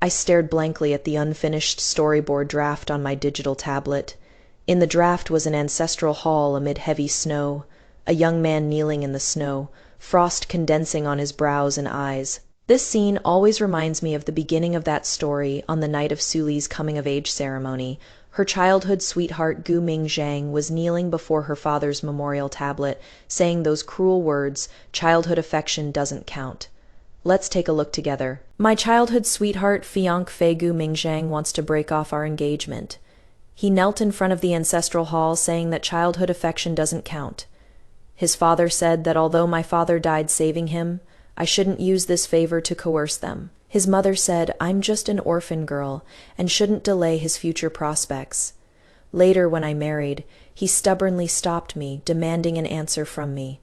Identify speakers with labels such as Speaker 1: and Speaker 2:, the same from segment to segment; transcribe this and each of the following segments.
Speaker 1: I stared blankly at the unfinished storyboard draft on my digital tablet. In the draft was an ancestral hall amid heavy snow, a young man kneeling in the snow, frost condensing on his brows and eyes. This scene always reminds me of the beginning of that story on the night of Suli's coming-of-age ceremony. Her childhood sweetheart Gu Mingzhang was kneeling before her father's memorial tablet, saying those cruel words, "Childhood affection doesn't count." Let's take a look together. My childhood sweetheart fiancé Gu Mingzhang wants to break off our engagement. He knelt in front of the ancestral hall saying that childhood affection doesn't count. His father said that although my father died saving him, I shouldn't use this favor to coerce them. His mother said I'm just an orphan girl and shouldn't delay his future prospects. Later, when I married, he stubbornly stopped me, demanding an answer from me.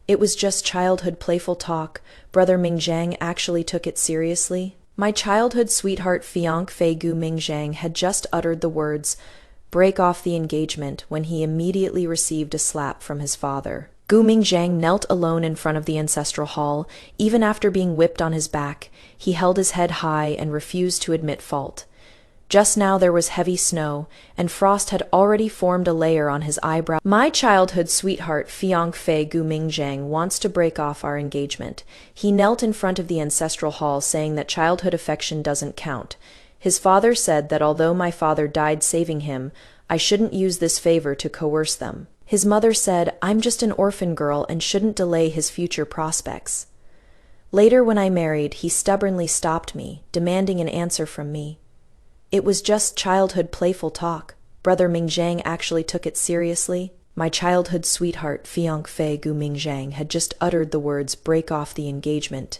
Speaker 1: It was just childhood playful talk. Brother Mingzhang actually took it seriously. My childhood sweetheart fiancé Gu Mingzhang had just uttered the words, "Break off the engagement," when he immediately received a slap from his father. Gu Mingzhang knelt alone in front of the ancestral hall. Even after being whipped on his back, he held his head high and refused to admit fault. Just now there was heavy snow, and frost had already formed a layer on his eyebrow. My childhood sweetheart fiancé Gu Mingzhang wants to break off our engagement. He knelt in front of the ancestral hall saying that childhood affection doesn't count. His father said that although my father died saving him, I shouldn't use this favor to coerce them. His mother said I'm just an orphan girl and shouldn't delay his future prospects. Later, when I married, he stubbornly stopped me, demanding an answer from me. It was just childhood playful talk. Brother Mingzhang actually took it seriously. My childhood sweetheart fiancé Gu Mingzhang had just uttered the words "break off the engagement,"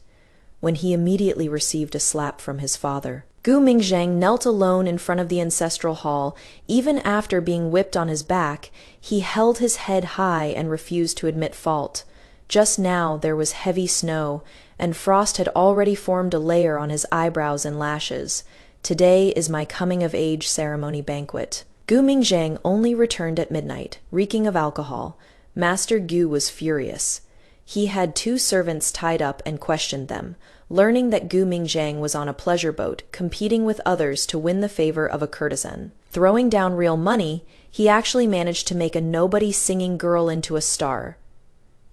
Speaker 1: when he immediately received a slap from his father. Gu Mingzhang knelt alone in front of the ancestral hall. Even after being whipped on his back, he held his head high and refused to admit fault. Just now there was heavy snow, and frost had already formed a layer on his eyebrows and lashes. Today is my coming-of-age ceremony banquet. Gu Mingzhang only returned at midnight, reeking of alcohol. Master Gu was furious. He had 2 servants tied up and questioned them, learning that Gu Mingzhang was on a pleasure boat, competing with others to win the favor of a courtesan. Throwing down real money, he actually managed to make a nobody-singing girl into a star.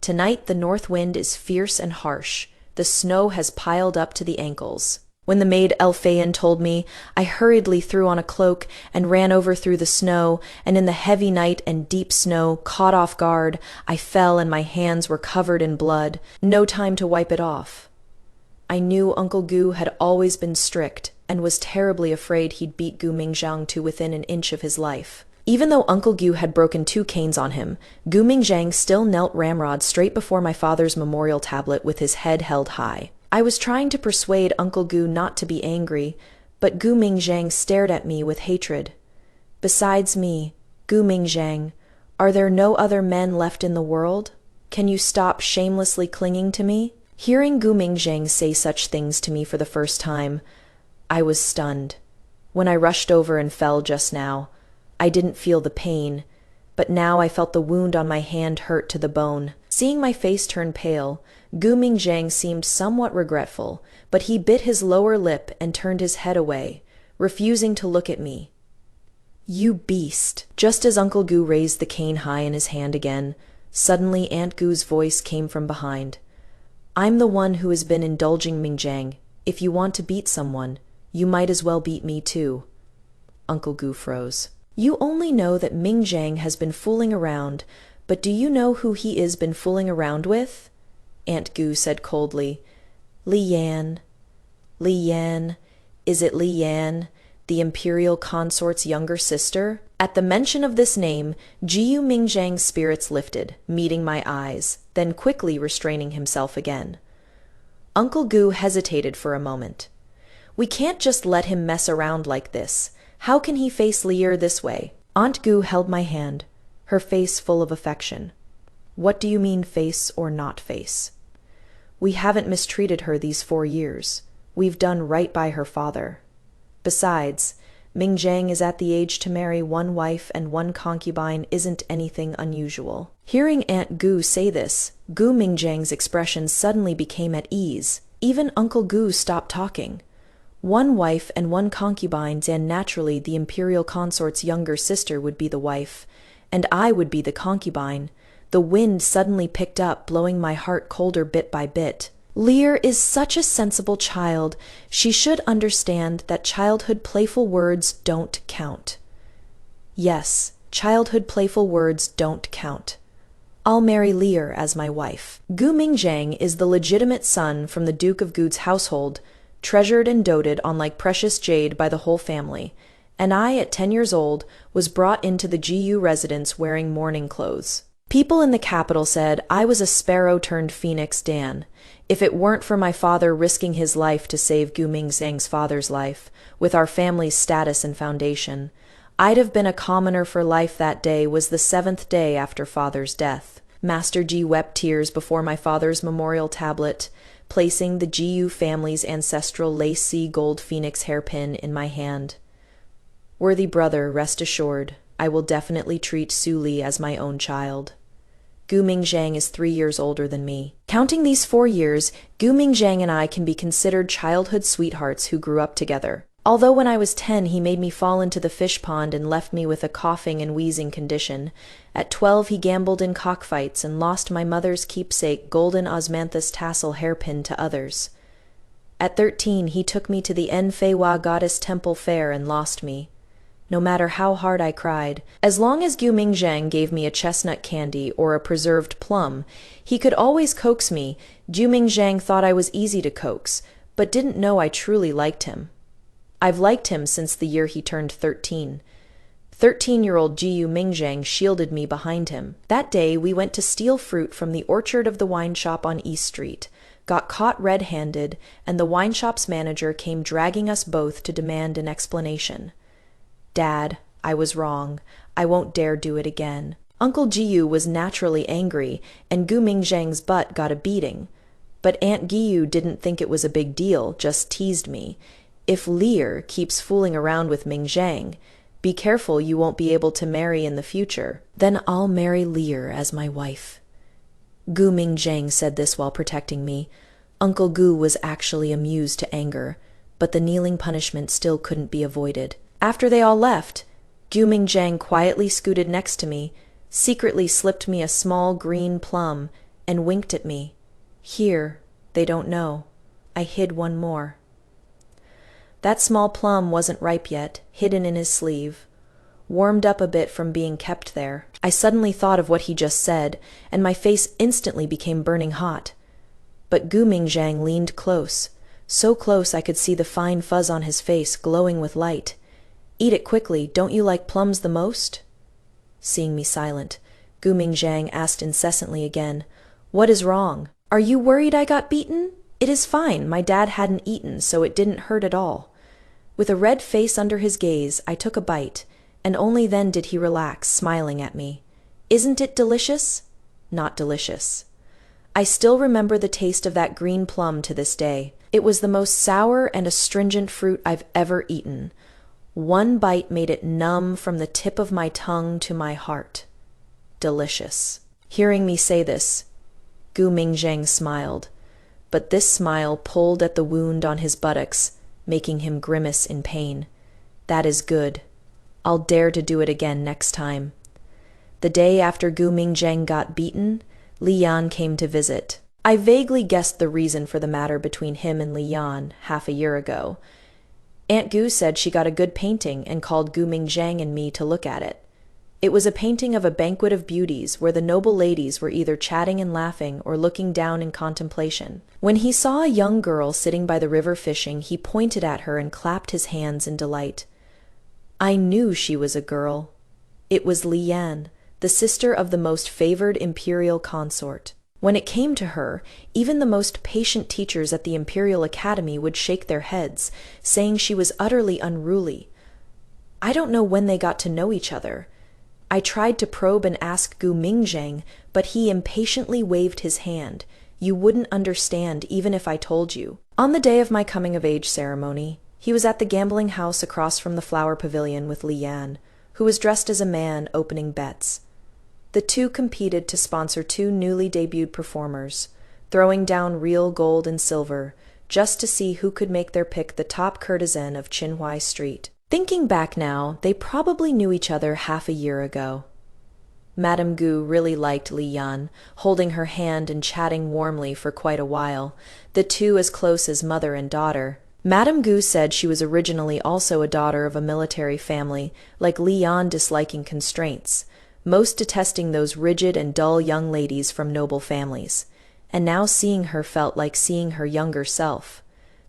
Speaker 1: Tonight the north wind is fierce and harsh. The snow has piled up to the ankles. When the maid Elphaean told me, I hurriedly threw on a cloak and ran over through the snow, and in the heavy night and deep snow, caught off guard, I fell and my hands were covered in blood. No time to wipe it off. I knew Uncle Gu had always been strict and was terribly afraid he'd beat Gu Mingzhang to within an inch of his life. Even though Uncle Gu had broken 2 canes on him, Gu Mingzhang still knelt ramrod straight before my father's memorial tablet with his head held high. I was trying to persuade Uncle Gu not to be angry, but Gu Mingzhang stared at me with hatred. Besides me, Gu Mingzhang, are there no other men left in the world? Can you stop shamelessly clinging to me? Hearing Gu Mingzhang say such things to me for the first time, I was stunned. When I rushed over and fell just now, I didn't feel the pain, but now I felt the wound on my hand hurt to the bone. Seeing my face turn pale, Gu Mingzhang seemed somewhat regretful, but he bit his lower lip and turned his head away, refusing to look at me. You beast! Just as Uncle Gu raised the cane high in his hand again, suddenly Aunt Gu's voice came from behind. I'm the one who has been indulging Mingzhang. If you want to beat someone, you might as well beat me too. Uncle Gu froze. You only know that Mingzhang has been fooling around, but do you know who he is been fooling around with? Aunt Gu said coldly. Li Yan. Li Yan. Is it Li Yan, the imperial consort's younger sister? At the mention of this name, Gu Mingzhang's spirits lifted, meeting my eyes, then quickly restraining himself again. Uncle Gu hesitated for a moment. We can't just let him mess around like this. How can he face Lier this way? Aunt Gu held my hand, her face full of affection. What do you mean face or not face? We haven't mistreated her these 4 years. We've done right by her father. Besides, Mingzhang is at the age to marry 1 wife and 1 concubine isn't anything unusual. Hearing Aunt Gu say this, Gu Mingzhang's expression suddenly became at ease. Even Uncle Gu stopped talking. One wife and one concubines, and naturally the imperial consort's younger sister would be the wife, and I would be the concubine. The wind suddenly picked up, blowing my heart colder bit by bit. Lear is such a sensible child. She should understand that childhood playful words don't count. Yes, childhood playful words don't count. I'll marry Lear as my wife. Gu Mingzhang is the legitimate son from the Duke of Gu's household, treasured and doted on like precious jade by the whole family, and I, at 10 years old, was brought into the Gu residence wearing mourning clothes. People in the capital said I was a sparrow turned phoenix Dan. If it weren't for my father risking his life to save Gu Mingzhang's father's life, with our family's status and foundation, I'd have been a commoner for life. That day was the 7th day after father's death. Master G wept tears before my father's memorial tablet, placing the Gu family's ancestral lace gold phoenix hairpin in my hand. Worthy brother, rest assured, I will definitely treat Su Li as my own child. Gu Mingzhang is 3 years older than me. Counting these 4 years, Gu Mingzhang and I can be considered childhood sweethearts who grew up together. Although when I was 10 he made me fall into the fish pond and left me with a coughing and wheezing condition, at 12 he gambled in cockfights and lost my mother's keepsake golden osmanthus tassel hairpin to others. At 13 he took me to the Enfeiwa goddess temple fair and lost me. No matter how hard I cried, as long as Gu Mingzhang gave me a chestnut candy or a preserved plum, he could always coax me. Gu Mingzhang thought I was easy to coax, but didn't know I truly liked him. I've liked him since the year he turned 13. 13-year-old Gu Mingzhang shielded me behind him. That day we went to steal fruit from the orchard of the wine shop on East Street, got caught red-handed, and the wine shop's manager came dragging us both to demand an explanation. Dad, I was wrong. I won't dare do it again. Uncle Jiu was naturally angry, and Gu Mingzhang's butt got a beating. But Aunt Giyu didn't think it was a big deal, just teased me. If Lear keeps fooling around with Mingzhang, be careful you won't be able to marry in the future. Then I'll marry Lear as my wife. Gu Mingzhang said this while protecting me. Uncle Gu was actually amused to anger, but the kneeling punishment still couldn't be avoided. After they all left, Gu Mingzhang quietly scooted next to me, secretly slipped me a small green plum, and winked at me. Here, they don't know. I hid one more. That small plum wasn't ripe yet, hidden in his sleeve, warmed up a bit from being kept there. I suddenly thought of what he just said, and my face instantly became burning hot. But Gu Mingzhang leaned close, so close I could see the fine fuzz on his face glowing with light. Eat it quickly, don't you like plums the most? Seeing me silent, Gu Mingzhang asked incessantly again, What is wrong? Are you worried I got beaten? It is fine, my dad hadn't eaten, so it didn't hurt at all. With a red face under his gaze, I took a bite, and only then did he relax, smiling at me. Isn't it delicious? Not delicious. I still remember the taste of that green plum to this day. It was the most sour and astringent fruit I've ever eaten. One bite made it numb from the tip of my tongue to my heart. Delicious. Hearing me say this, Gu Mingzhang smiled, but this smile pulled at the wound on his buttocks, making him grimace in pain. That is good. I'll dare to do it again next time. The day after Gu Mingzhang got beaten, Li Yan came to visit. I vaguely guessed the reason for the matter between him and Li Yan half a year ago. Aunt Gu said she got a good painting and called Gu Mingzhang and me to look at it. It was a painting of a banquet of beauties where the noble ladies were either chatting and laughing or looking down in contemplation. When he saw a young girl sitting by the river fishing, he pointed at her and clapped his hands in delight. I knew she was a girl. It was Li Yan, the sister of the most favored imperial consort. When it came to her, even the most patient teachers at the Imperial Academy would shake their heads, saying she was utterly unruly. I don't know when they got to know each other. I tried to probe and ask Gu Mingzhang, but he impatiently waved his hand. You wouldn't understand even if I told you. On the day of my coming-of-age ceremony, he was at the gambling house across from the flower pavilion with Li Yan, who was dressed as a man opening bets. The two competed to sponsor 2 newly debuted performers, throwing down real gold and silver, just to see who could make their pick the top courtesan of Qinhuai Street. Thinking back now, they probably knew each other half a year ago. Madame Gu really liked Li Yan, holding her hand and chatting warmly for quite a while, the two as close as mother and daughter. Madame Gu said she was originally also a daughter of a military family, like Li Yan disliking constraints, most detesting those rigid and dull young ladies from noble families. And now seeing her felt like seeing her younger self.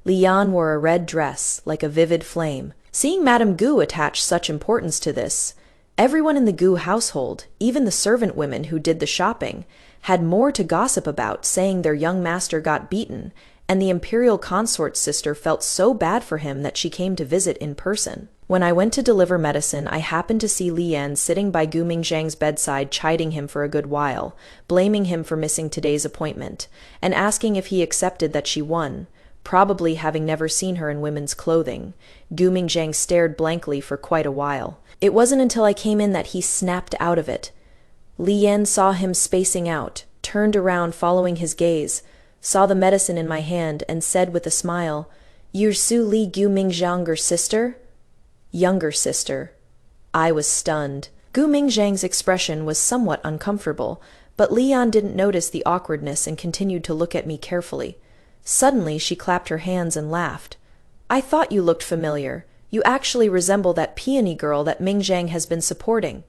Speaker 1: Li Yan wore a red dress, like a vivid flame. Seeing Madame Gu attach such importance to this, everyone in the Gu household, even the servant women who did the shopping, had more to gossip about, saying their young master got beaten, and the imperial consort's sister felt so bad for him that she came to visit in person. When I went to deliver medicine, I happened to see Li Yan sitting by Gu Mingzhang's bedside, chiding him for a good while, blaming him for missing today's appointment, and asking if he accepted that she won, probably having never seen her in women's clothing. Gu Mingzhang stared blankly for quite a while. It wasn't until I came in that he snapped out of it. Li Yan saw him spacing out, turned around following his gaze, saw the medicine in my hand, and said with a smile, "You're Su Li Gu Mingzhang, sister?" Younger sister. I was stunned. Gu Mingzhang's expression was somewhat uncomfortable, but Li Yan didn't notice the awkwardness and continued to look at me carefully. Suddenly she clapped her hands and laughed. "I thought you looked familiar. You actually resemble that peony girl that Mingzhang has been supporting."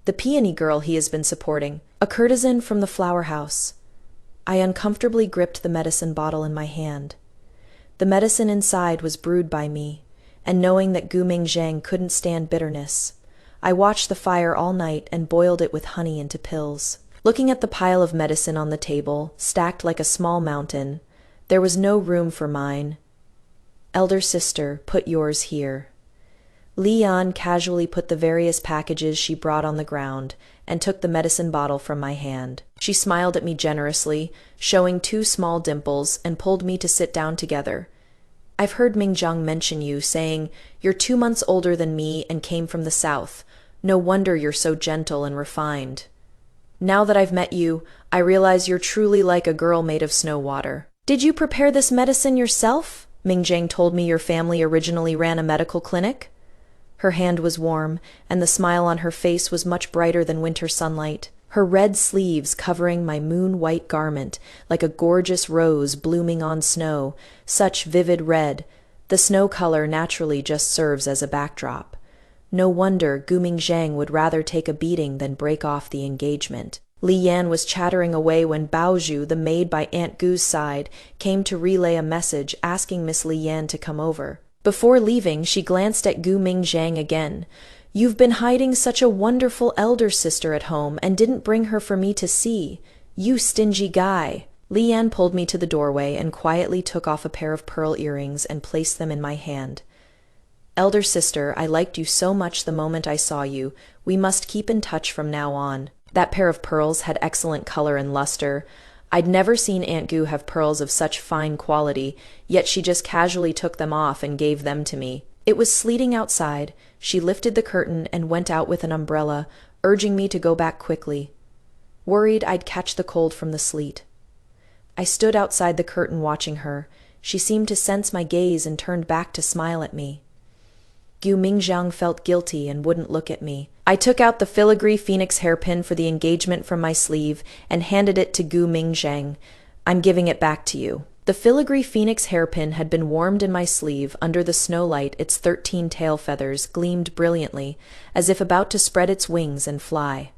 Speaker 1: The peony girl he has been supporting, a courtesan from the flower house. I uncomfortably gripped the medicine bottle in my hand. The medicine inside was brewed by me, and knowing that Gu Mingzhang couldn't stand bitterness, I watched the fire all night and boiled it with honey into pills. Looking at the pile of medicine on the table, stacked like a small mountain, there was no room for mine. "Elder sister, put yours here." Li Yan casually put the various packages she brought on the ground and took the medicine bottle from my hand. She smiled at me generously, showing 2 small dimples, and pulled me to sit down together. "I've heard Mingzhang mention you, saying, 'You're 2 months older than me and came from the south. No wonder you're so gentle and refined.' Now that I've met you, I realize you're truly like a girl made of snow water." "Did you prepare this medicine yourself?" Mingzhang told me your family originally ran a medical clinic. Her hand was warm, and the smile on her face was much brighter than winter sunlight. Her red sleeves covering my moon-white garment, like a gorgeous rose blooming on snow, such vivid red. The snow color naturally just serves as a backdrop. No wonder Gu Mingzhang would rather take a beating than break off the engagement. Li Yan was chattering away when Baozhu, the maid by Aunt Gu's side, came to relay a message asking Miss Li Yan to come over. Before leaving, she glanced at Gu Mingzhang again. "You've been hiding such a wonderful elder sister at home and didn't bring her for me to see. You stingy guy." Li Yan pulled me to the doorway and quietly took off a pair of pearl earrings and placed them in my hand. "Elder sister, I liked you so much the moment I saw you. We must keep in touch from now on." That pair of pearls had excellent color and luster. I'd never seen Aunt Gu have pearls of such fine quality, yet she just casually took them off and gave them to me. It was sleeting outside. She lifted the curtain and went out with an umbrella, urging me to go back quickly. Worried I'd catch the cold from the sleet. I stood outside the curtain watching her. She seemed to sense my gaze and turned back to smile at me. Gu Mingzhang felt guilty and wouldn't look at me. I took out the filigree phoenix hairpin for the engagement from my sleeve and handed it to Gu Mingzhang. "I'm giving it back to you." The filigree phoenix hairpin had been warmed in my sleeve. Under the snowlight, its 13 tail feathers gleamed brilliantly, as if about to spread its wings and fly.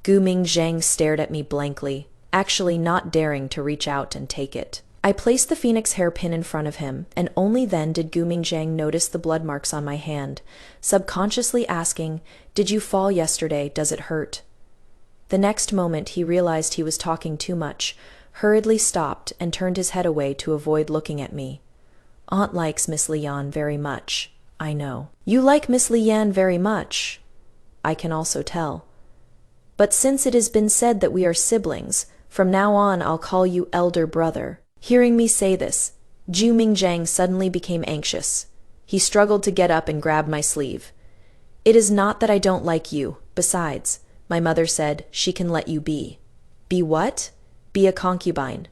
Speaker 1: Gu Mingzhang stared at me blankly, actually not daring to reach out and take it. I placed the phoenix hairpin in front of him, and only then did Gu Mingzhang notice the blood marks on my hand, subconsciously asking, "Did you fall yesterday? Does it hurt?" The next moment he realized he was talking too much, hurriedly stopped, and turned his head away to avoid looking at me. "Aunt likes Miss Li Yan very much. I know." "You like Miss Li Yan very much. I can also tell. But since it has been said that we are siblings, from now on I'll call you elder brother." Hearing me say this, Gu Mingzhang suddenly became anxious. He struggled to get up and grab my sleeve. "It is not that I don't like you. Besides, my mother said she can let you be." "Be what?" "Be a concubine.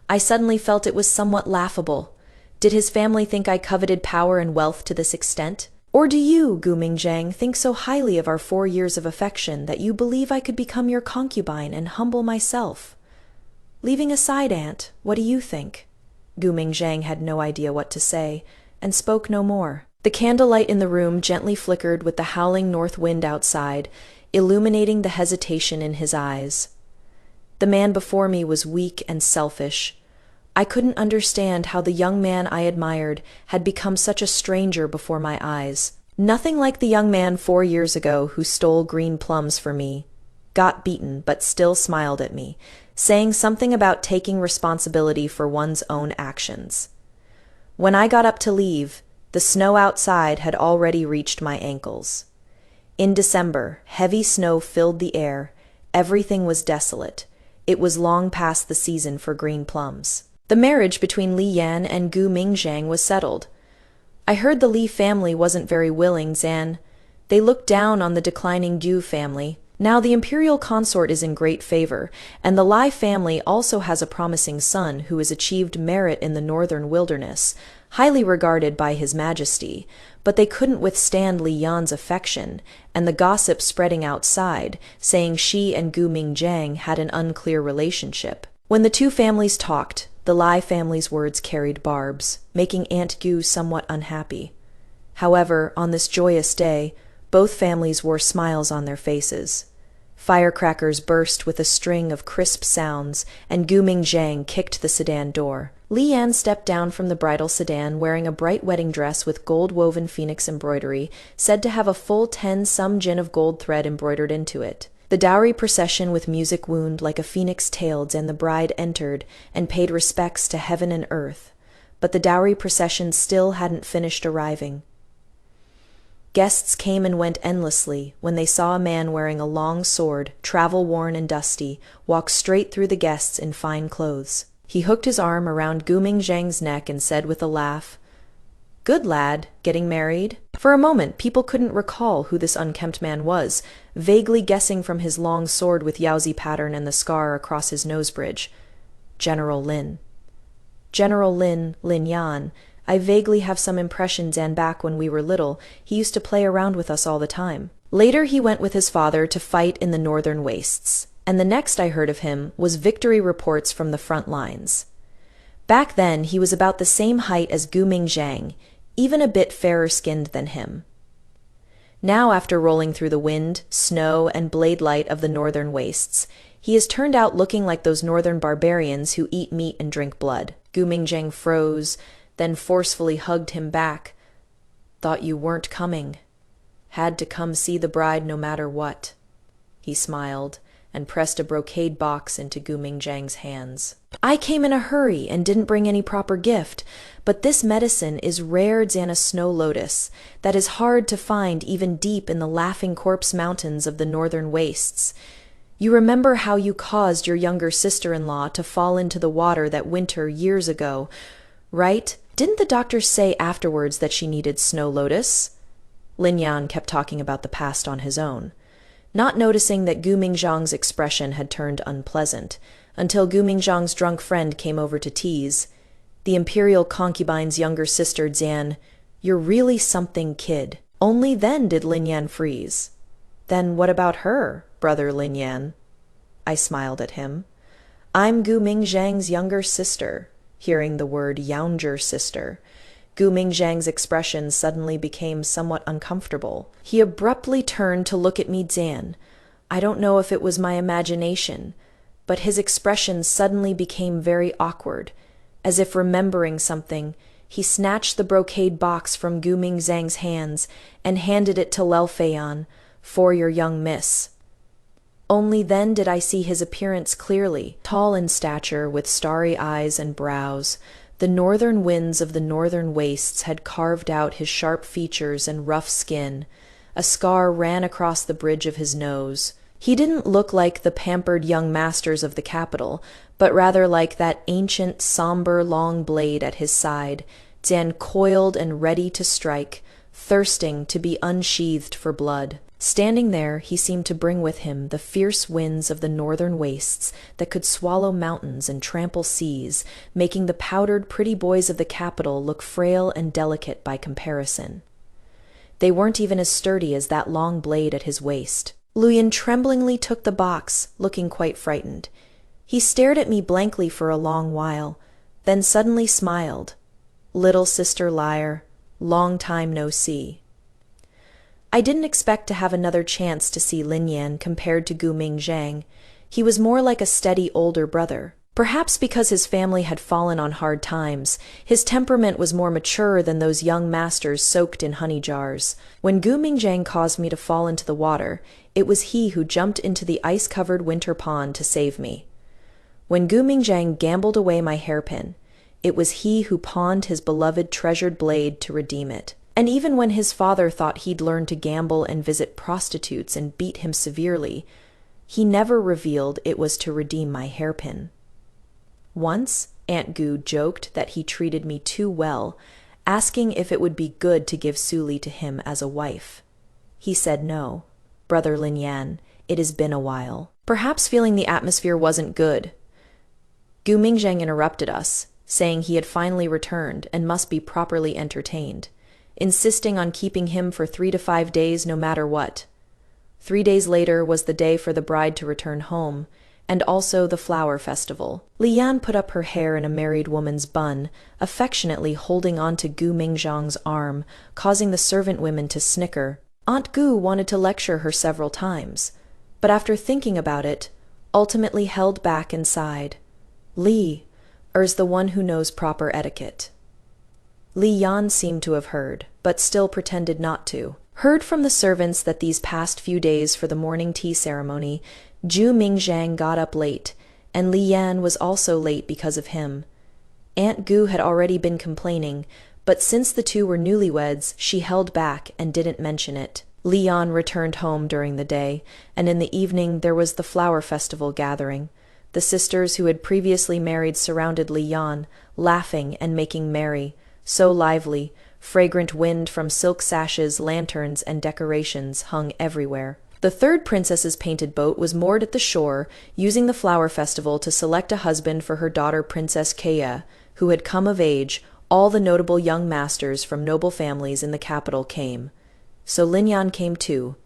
Speaker 1: I suddenly felt it was somewhat laughable. Did his family think I coveted power and wealth to this extent? Or do you, Gu Mingzhang, think so highly of our 4 years of affection that you believe I could become your concubine and humble myself? Leaving aside, aunt, what do you think? Gu Mingzhang had no idea what to say, and spoke no more. The candlelight in the room gently flickered with the howling north wind outside, illuminating the hesitation in his eyes. The man before me was weak and selfish. I couldn't understand how the young man I admired had become such a stranger before my eyes. Nothing like the young man 4 years ago who stole green plums for me, got beaten but still smiled at me, saying something about taking responsibility for one's own actions. When I got up to leave, the snow outside had already reached my ankles. In December, heavy snow filled the air. Everything was desolate. It was long past the season for green plums. The marriage between Li Yan and Gu Mingzhang was settled. I heard the Li family wasn't very willing, Zan. They looked down on the declining Gu family. Now the imperial consort is in great favor, and the Li family also has a promising son who has achieved merit in the northern wilderness, highly regarded by His Majesty, but they couldn't withstand Li Yan's affection, and the gossip spreading outside, saying she and Gu Mingzhang had an unclear relationship. When the two families talked, the Li family's words carried barbs, making Aunt Gu somewhat unhappy. However, on this joyous day, both families wore smiles on their faces. Firecrackers burst with a string of crisp sounds, and Gu Mingzhang kicked the sedan door. Li Yan stepped down from the bridal sedan wearing a bright wedding dress with gold-woven phoenix embroidery, said to have a full 10 jin of gold thread embroidered into it. The dowry procession with music wound like a phoenix tailed, and the bride entered and paid respects to heaven and earth. But the dowry procession still hadn't finished arriving. Guests came and went endlessly when they saw a man wearing a long sword, travel-worn and dusty, walk straight through the guests in fine clothes. He hooked his arm around Gu Mingzhang's neck and said with a laugh, "Good lad, getting married?" For a moment people couldn't recall who this unkempt man was, vaguely guessing from his long sword with Yaozi pattern and the scar across his nose bridge. General Lin. General Lin, Lin Yan. I vaguely have some impressions, and back when we were little, he used to play around with us all the time. Later he went with his father to fight in the northern wastes, and the next I heard of him was victory reports from the front lines. Back then he was about the same height as Gu Mingzhang, even a bit fairer-skinned than him. Now, after rolling through the wind, snow, and blade light of the northern wastes, he has turned out looking like those northern barbarians who eat meat and drink blood. Gu Mingzhang froze, then forcefully hugged him back. "Thought you weren't coming. Had to come see the bride no matter what." He smiled and pressed a brocade box into Gu Mingzhang's hands. "I came in a hurry and didn't bring any proper gift, but this medicine is rare Zana snow lotus that is hard to find even deep in the laughing corpse mountains of the northern wastes. You remember how you caused your younger sister-in-law to fall into the water that winter years ago, right? Didn't the doctor say afterwards that she needed snow lotus?" Lin Yan kept talking about the past on his own, not noticing that Gu Mingzhang's expression had turned unpleasant, until Gu Mingzhang's drunk friend came over to tease. The imperial concubine's younger sister, Zan, "You're really something, kid." Only then did Lin Yan freeze. "Then what about her, brother Lin Yan?" I smiled at him. "I'm Gu Mingzhang's younger sister." Hearing the word younger sister, Gu Mingzhang's expression suddenly became somewhat uncomfortable. He abruptly turned to look at me, Zan. I don't know if it was my imagination, but his expression suddenly became very awkward. As if remembering something, he snatched the brocade box from Gu Mingzhang's hands and handed it to Lelfeian, "For your young miss." Only then did I see his appearance clearly, tall in stature, with starry eyes and brows. The northern winds of the northern wastes had carved out his sharp features and rough skin. A scar ran across the bridge of his nose. He didn't look like the pampered young masters of the capital, but rather like that ancient, somber, long blade at his side, Zan coiled and ready to strike, thirsting to be unsheathed for blood. Standing there, he seemed to bring with him the fierce winds of the northern wastes that could swallow mountains and trample seas, making the powdered pretty boys of the capital look frail and delicate by comparison. They weren't even as sturdy as that long blade at his waist. Luyan tremblingly took the box, looking quite frightened. He stared at me blankly for a long while, then suddenly smiled. "Little sister liar, long time no see." I didn't expect to have another chance to see Lin Yan compared to Gu Mingzhang. He was more like a steady older brother. Perhaps because his family had fallen on hard times, his temperament was more mature than those young masters soaked in honey jars. When Gu Mingzhang caused me to fall into the water, it was he who jumped into the ice-covered winter pond to save me. When Gu Mingzhang gambled away my hairpin, it was he who pawned his beloved treasured blade to redeem it. And even when his father thought he'd learn to gamble and visit prostitutes and beat him severely, he never revealed it was to redeem my hairpin. Once, Aunt Gu joked that he treated me too well, asking if it would be good to give Suli to him as a wife. He said no. "Brother Lin Yan, it has been a while." Perhaps feeling the atmosphere wasn't good, Gu Mingzhang interrupted us, saying he had finally returned and must be properly entertained, insisting on keeping him for 3 to 5 days no matter what. 3 days later was the day for the bride to return home, and also the flower festival. Li Yan put up her hair in a married woman's bun, affectionately holding on to Gu Mingzhang's arm, causing the servant women to snicker. Aunt Gu wanted to lecture her several times, but after thinking about it, ultimately held back and sighed. Li, is the one who knows proper etiquette. Li Yan seemed to have heard, but still pretended not to. Heard from the servants that these past few days for the morning tea ceremony, Gu Mingzhang got up late, and Li Yan was also late because of him. Aunt Gu had already been complaining, but since the two were newlyweds, she held back and didn't mention it. Li Yan returned home during the day, and in the evening there was the flower festival gathering. The sisters who had previously married surrounded Li Yan, laughing and making merry, so lively, fragrant wind from silk sashes, lanterns, and decorations hung everywhere. The third princess's painted boat was moored at the shore, using the flower festival to select a husband for her daughter Princess Kea, who had come of age. All the notable young masters from noble families in the capital came. So Lin Yan came too.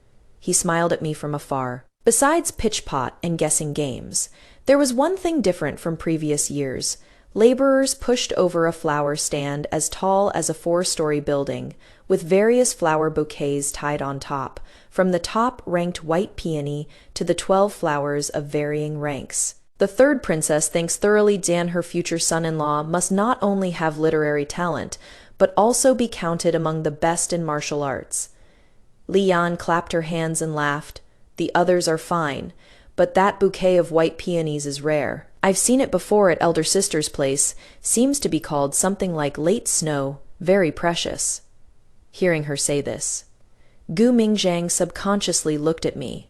Speaker 1: He smiled at me from afar. Besides pitch-pot and guessing games, there was one thing different from previous years. Laborers pushed over a flower stand as tall as a 4-story building, with various flower bouquets tied on top, from the top-ranked white peony to the 12 flowers of varying ranks. The third princess thinks thoroughly Dan, her future son-in-law, must not only have literary talent, but also be counted among the best in martial arts. Li Yan clapped her hands and laughed. "The others are fine, but that bouquet of white peonies is rare. I've seen it before at elder sister's place. Seems to be called something like late snow, very precious." Hearing her say this, Gu Mingzhang subconsciously looked at me.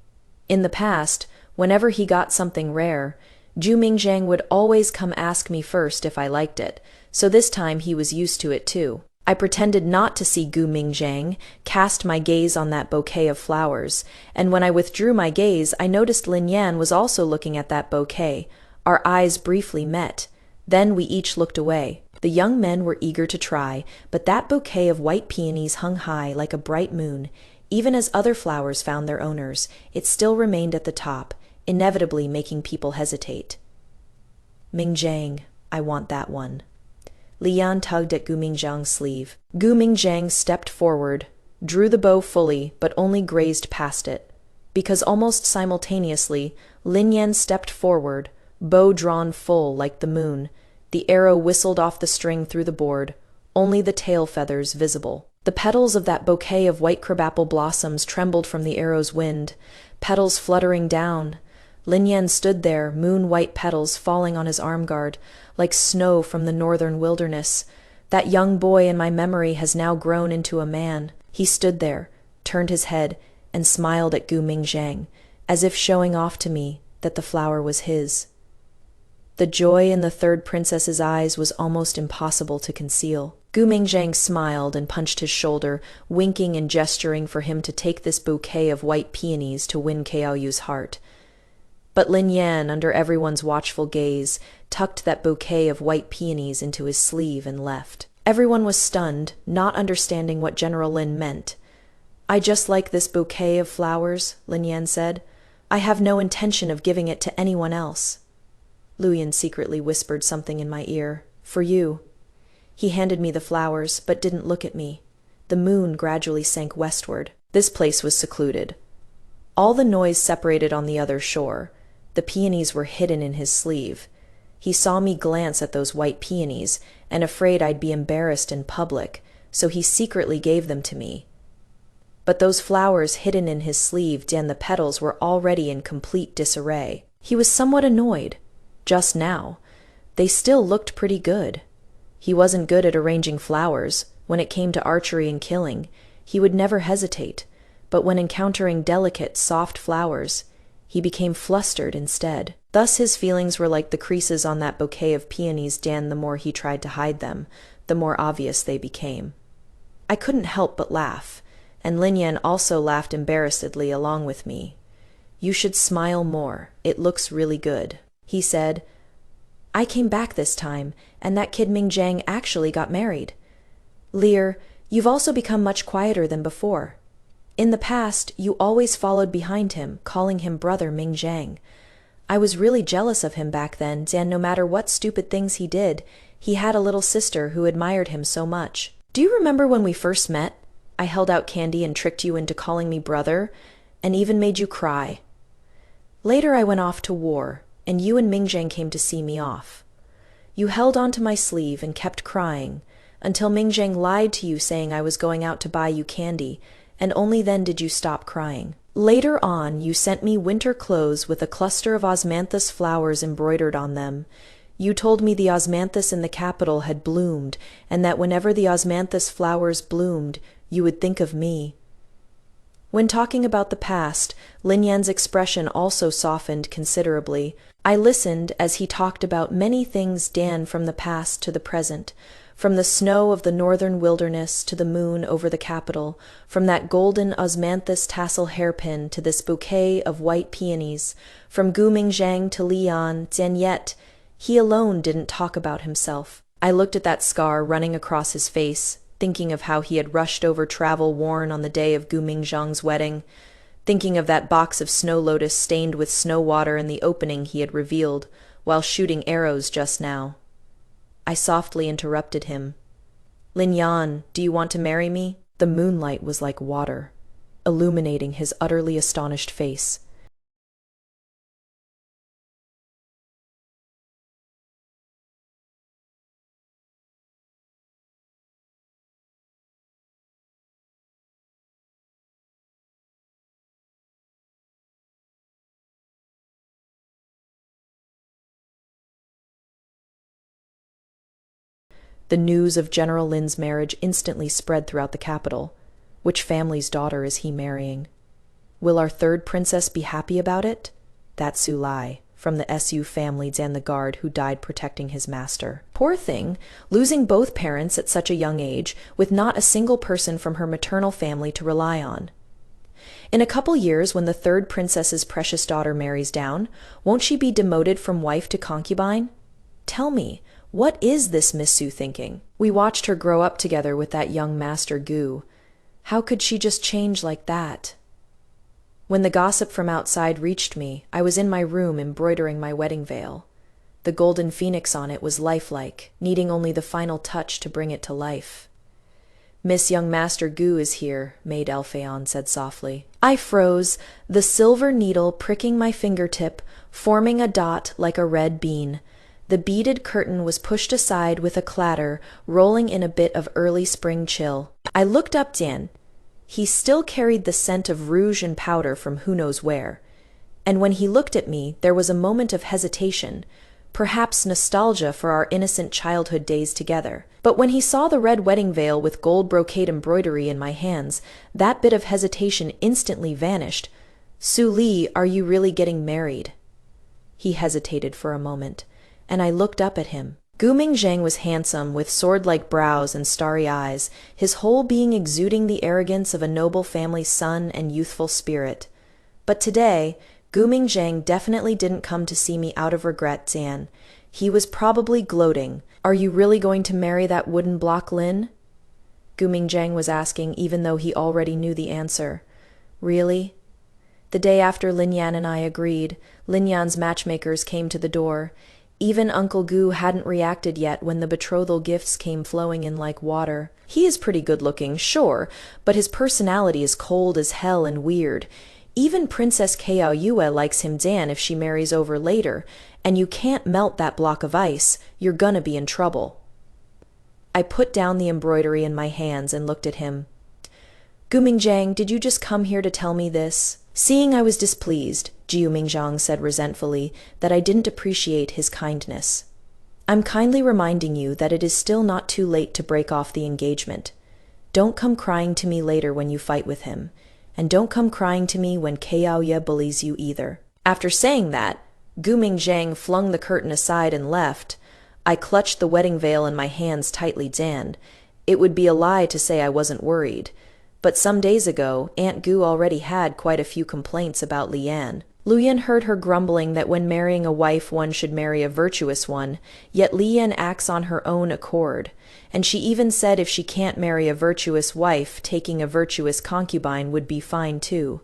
Speaker 1: In the past, whenever he got something rare, Gu Mingzhang would always come ask me first if I liked it, so this time he was used to it too. I pretended not to see Gu Mingzhang, cast my gaze on that bouquet of flowers, and when I withdrew my gaze, I noticed Lin Yan was also looking at that bouquet. Our eyes briefly met. Then we each looked away. The young men were eager to try, but that bouquet of white peonies hung high like a bright moon. Even as other flowers found their owners, it still remained at the top, inevitably making people hesitate. "Mingzhang, I want that one." Li Yan tugged at Gu Mingzhang's sleeve. Gu Mingzhang stepped forward, drew the bow fully, but only grazed past it. Because almost simultaneously, Lin Yan stepped forward, bow drawn full like the moon. The arrow whistled off the string through the board, only the tail feathers visible. The petals of that bouquet of white crabapple blossoms trembled from the arrow's wind, petals fluttering down. Lin Yan stood there, moon-white petals falling on his arm guard, like snow from the northern wilderness. That young boy in my memory has now grown into a man. He stood there, turned his head, and smiled at Gu Mingzhang, as if showing off to me that the flower was his. The joy in the third princess's eyes was almost impossible to conceal. Gu Mingzhang smiled and punched his shoulder, winking and gesturing for him to take this bouquet of white peonies to win Kaoyu's heart. But Lin Yan, under everyone's watchful gaze, tucked that bouquet of white peonies into his sleeve and left. Everyone was stunned, not understanding what General Lin meant. "I just like this bouquet of flowers," Lin Yan said. "I have no intention of giving it to anyone else." Luyan secretly whispered something in my ear. "For you." He handed me the flowers, but didn't look at me. The moon gradually sank westward. This place was secluded. All the noise separated on the other shore. The peonies were hidden in his sleeve. He saw me glance at those white peonies, and afraid I'd be embarrassed in public, so he secretly gave them to me. But those flowers hidden in his sleeve and the petals were already in complete disarray. He was somewhat annoyed. Just now. They still looked pretty good. He wasn't good at arranging flowers. When it came to archery and killing, he would never hesitate. But when encountering delicate, soft flowers, he became flustered instead. Thus his feelings were like the creases on that bouquet of peonies. The more he tried to hide them, the more obvious they became. I couldn't help but laugh, and Lin Yan also laughed embarrassedly along with me. "You should smile more. It looks really good," he said. "I came back this time, and that kid Mingzhang actually got married. Lear, you've also become much quieter than before. In the past, you always followed behind him, calling him Brother Mingzhang. I was really jealous of him back then, and no matter what stupid things he did, he had a little sister who admired him so much. Do you remember when we first met? I held out candy and tricked you into calling me brother, and even made you cry. Later I went off to war, and you and Mingzhang came to see me off. You held onto my sleeve and kept crying, until Mingzhang lied to you saying I was going out to buy you candy, and only then did you stop crying. Later on, you sent me winter clothes with a cluster of osmanthus flowers embroidered on them. You told me the osmanthus in the capital had bloomed, and that whenever the osmanthus flowers bloomed, you would think of me." When talking about the past, Lin Yan's expression also softened considerably. I listened as he talked about many things from the past to the present, from the snow of the northern wilderness to the moon over the capital, from that golden osmanthus tassel hairpin to this bouquet of white peonies, from Gu Mingzhang to Li Yan, and yet he alone didn't talk about himself. I looked at that scar running across his face, thinking of how he had rushed over travel worn on the day of Gu Mingzhang's wedding, thinking of that box of snow lotus stained with snow water in the opening he had revealed while shooting arrows just now. I softly interrupted him. "Lin Yan, do you want to marry me?" The moonlight was like water, illuminating his utterly astonished face. The news of General Lin's marriage instantly spread throughout the capital. Which family's daughter is he marrying? Will our third princess be happy about it? That's Su Lai, from the Su family and the guard who died protecting his master. Poor thing, losing both parents at such a young age, with not a single person from her maternal family to rely on. In a couple years, when the third princess's precious daughter marries down, won't she be demoted from wife to concubine? Tell me, what is this Miss Su thinking? We watched her grow up together with that young master Gu. How could she just change like that? When the gossip from outside reached me, I was in my room embroidering my wedding veil. The golden phoenix on it was lifelike, needing only the final touch to bring it to life. "Miss Young Master Gu is here," Maid Elphaon said softly. I froze, the silver needle pricking my fingertip, forming a dot like a red bean. The beaded curtain was pushed aside with a clatter, rolling in a bit of early spring chill. I looked up Dan. He still carried the scent of rouge and powder from who knows where. And when he looked at me, there was a moment of hesitation, perhaps nostalgia for our innocent childhood days together. But when he saw the red wedding veil with gold brocade embroidery in my hands, that bit of hesitation instantly vanished. "Su Li, are you really getting married?" He hesitated for a moment, and I looked up at him. Gu Mingzhang was handsome, with sword-like brows and starry eyes, his whole being exuding the arrogance of a noble family's son and youthful spirit. But today, Gu Mingzhang definitely didn't come to see me out of regret, Zan. He was probably gloating. "Are you really going to marry that wooden block, Lin?" Gu Mingzhang was asking, even though he already knew the answer. Really? The day after Lin Yan and I agreed, Lin Yan's matchmakers came to the door. Even Uncle Gu hadn't reacted yet when the betrothal gifts came flowing in like water. He is pretty good-looking, sure, but his personality is cold as hell and weird. Even Princess Kao Yue likes him Dan if she marries over later, and you can't melt that block of ice. You're gonna be in trouble. I put down the embroidery in my hands and looked at him. "Gu Mingzhang, did you just come here to tell me this?" Seeing I was displeased, Gu Mingzhang said resentfully that I didn't appreciate his kindness. "I'm kindly reminding you that it is still not too late to break off the engagement. Don't come crying to me later when you fight with him, and don't come crying to me when Kao Ye bullies you either." After saying that, Gu Mingzhang flung the curtain aside and left. I clutched the wedding veil in my hands tightly. Dan. It would be a lie to say I wasn't worried. But some days ago, Aunt Gu already had quite a few complaints about Lian. Lian heard her grumbling that when marrying a wife one should marry a virtuous one, yet Lian acts on her own accord. And she even said if she can't marry a virtuous wife, taking a virtuous concubine would be fine too.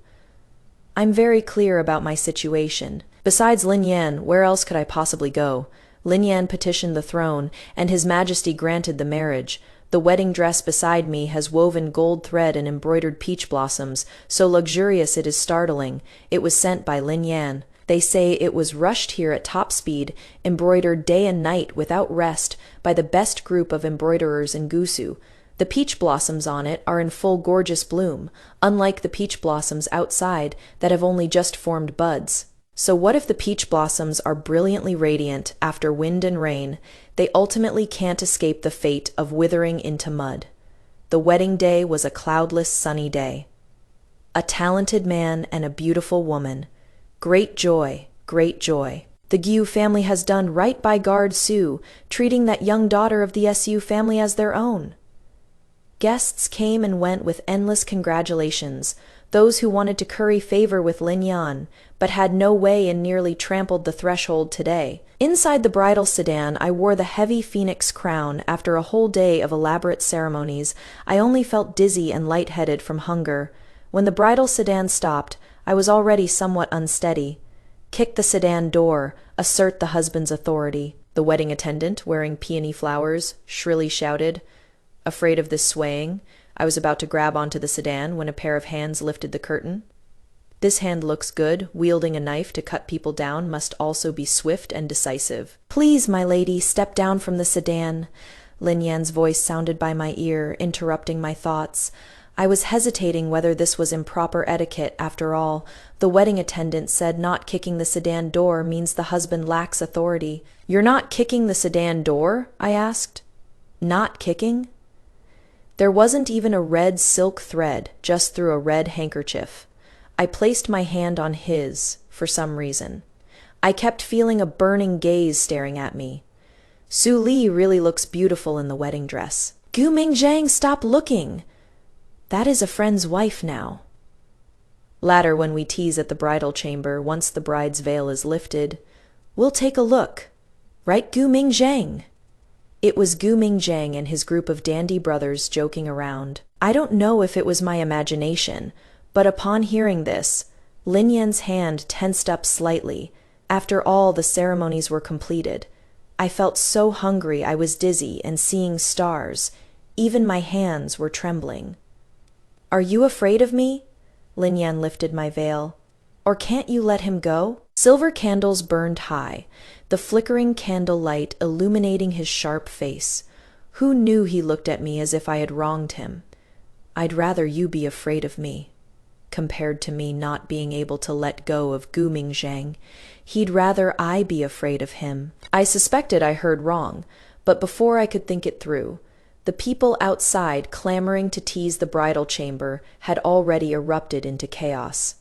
Speaker 1: I'm very clear about my situation. Besides Lin Yan, where else could I possibly go? Lin Yan petitioned the throne, and His Majesty granted the marriage. The wedding dress beside me has woven gold thread and embroidered peach blossoms, so luxurious it is startling. It was sent by Lin Yan. They say it was rushed here at top speed, embroidered day and night without rest by the best group of embroiderers in Gusu. The peach blossoms on it are in full gorgeous bloom, unlike the peach blossoms outside that have only just formed buds. So what if the peach blossoms are brilliantly radiant after wind and rain? They ultimately can't escape the fate of withering into mud. The wedding day was a cloudless, sunny day. A talented man and a beautiful woman. Great joy, great joy. The Gu family has done right by Guard Su, treating that young daughter of the Su family as their own. Guests came and went with endless congratulations. Those who wanted to curry favor with Lin Yan, but had no way and nearly trampled the threshold today. Inside the bridal sedan, I wore the heavy phoenix crown. After a whole day of elaborate ceremonies, I only felt dizzy and lightheaded from hunger. When the bridal sedan stopped, I was already somewhat unsteady. "Kick the sedan door, assert the husband's authority," the wedding attendant, wearing peony flowers, shrilly shouted. Afraid of this swaying, I was about to grab onto the sedan when a pair of hands lifted the curtain. This hand looks good. Wielding a knife to cut people down must also be swift and decisive. "Please, my lady, step down from the sedan." Lin Yan's voice sounded by my ear, interrupting my thoughts. I was hesitating whether this was improper etiquette. After all, the wedding attendant said not kicking the sedan door means the husband lacks authority. "You're not kicking the sedan door?" I asked. "Not kicking?" There wasn't even a red silk thread, just through a red handkerchief. I placed my hand on his, for some reason. I kept feeling a burning gaze staring at me. "Su Li really looks beautiful in the wedding dress." "Gu Mingzhang, stop looking!" "That is a friend's wife now." Later, when we tease at the bridal chamber, once the bride's veil is lifted, "We'll take a look. Right, Gu Mingzhang?" It was Gu Mingzhang and his group of dandy brothers joking around. I don't know if it was my imagination, but upon hearing this, Lin Yan's hand tensed up slightly. After all the ceremonies were completed, I felt so hungry I was dizzy and seeing stars. Even my hands were trembling. "Are you afraid of me?" Lin Yan lifted my veil. "Or can't you let him go?" Silver candles burned high, the flickering candle light illuminating his sharp face. Who knew he looked at me as if I had wronged him? "I'd rather you be afraid of me." Compared to me not being able to let go of Gu Mingzhang, he'd rather I be afraid of him. I suspected I heard wrong, but before I could think it through, the people outside clamoring to tease the bridal chamber had already erupted into chaos.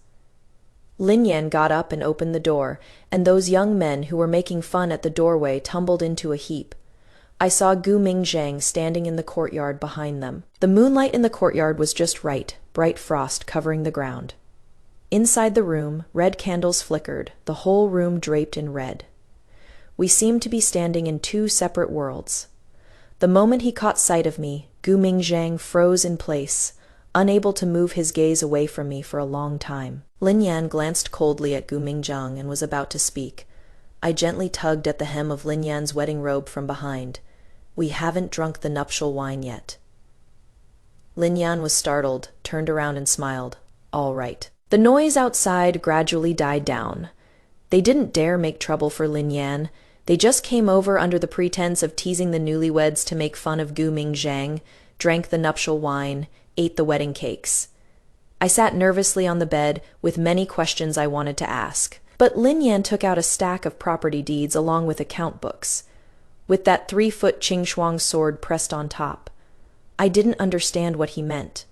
Speaker 1: Lin Yan got up and opened the door, and those young men who were making fun at the doorway tumbled into a heap. I saw Gu Mingzhang standing in the courtyard behind them. The moonlight in the courtyard was just right, bright frost covering the ground. Inside the room, red candles flickered, the whole room draped in red. We seemed to be standing in two separate worlds. The moment he caught sight of me, Gu Mingzhang froze in place, unable to move his gaze away from me for a long time. Lin Yan glanced coldly at Gu Mingzhang and was about to speak. I gently tugged at the hem of Lin Yan's wedding robe from behind. "We haven't drunk the nuptial wine yet." Lin Yan was startled, turned around and smiled. "All right." The noise outside gradually died down. They didn't dare make trouble for Lin Yan. They just came over under the pretense of teasing the newlyweds to make fun of Gu Mingzhang, drank the nuptial wine, ate the wedding cakes. I sat nervously on the bed with many questions I wanted to ask. But Lin Yan took out a stack of property deeds along with account books, with that 3-foot Qingxuang sword pressed on top. I didn't understand what he meant.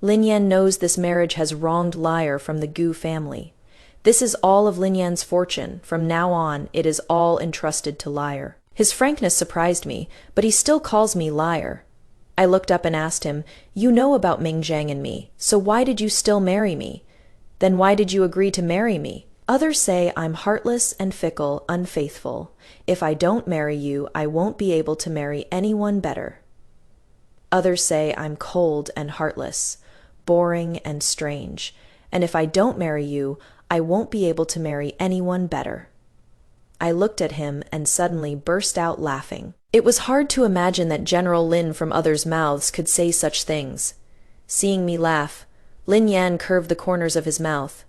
Speaker 1: Lin Yan knows this marriage has wronged Lyre from the Gu family. This is all of Lin Yan's fortune. From now on, it is all entrusted to Lyre. His frankness surprised me, but he still calls me Lyre. I looked up and asked him, "You know about Mingzhang and me, so why did you still marry me? Then why did you agree to marry me? Others say I'm heartless and fickle, unfaithful. If I don't marry you, I won't be able to marry anyone better. Others say I'm cold and heartless, boring and strange. And if I don't marry you, I won't be able to marry anyone better." I looked at him and suddenly burst out laughing. It was hard to imagine that General Lin from others' mouths could say such things. Seeing me laugh, Lin Yan curved the corners of his mouth.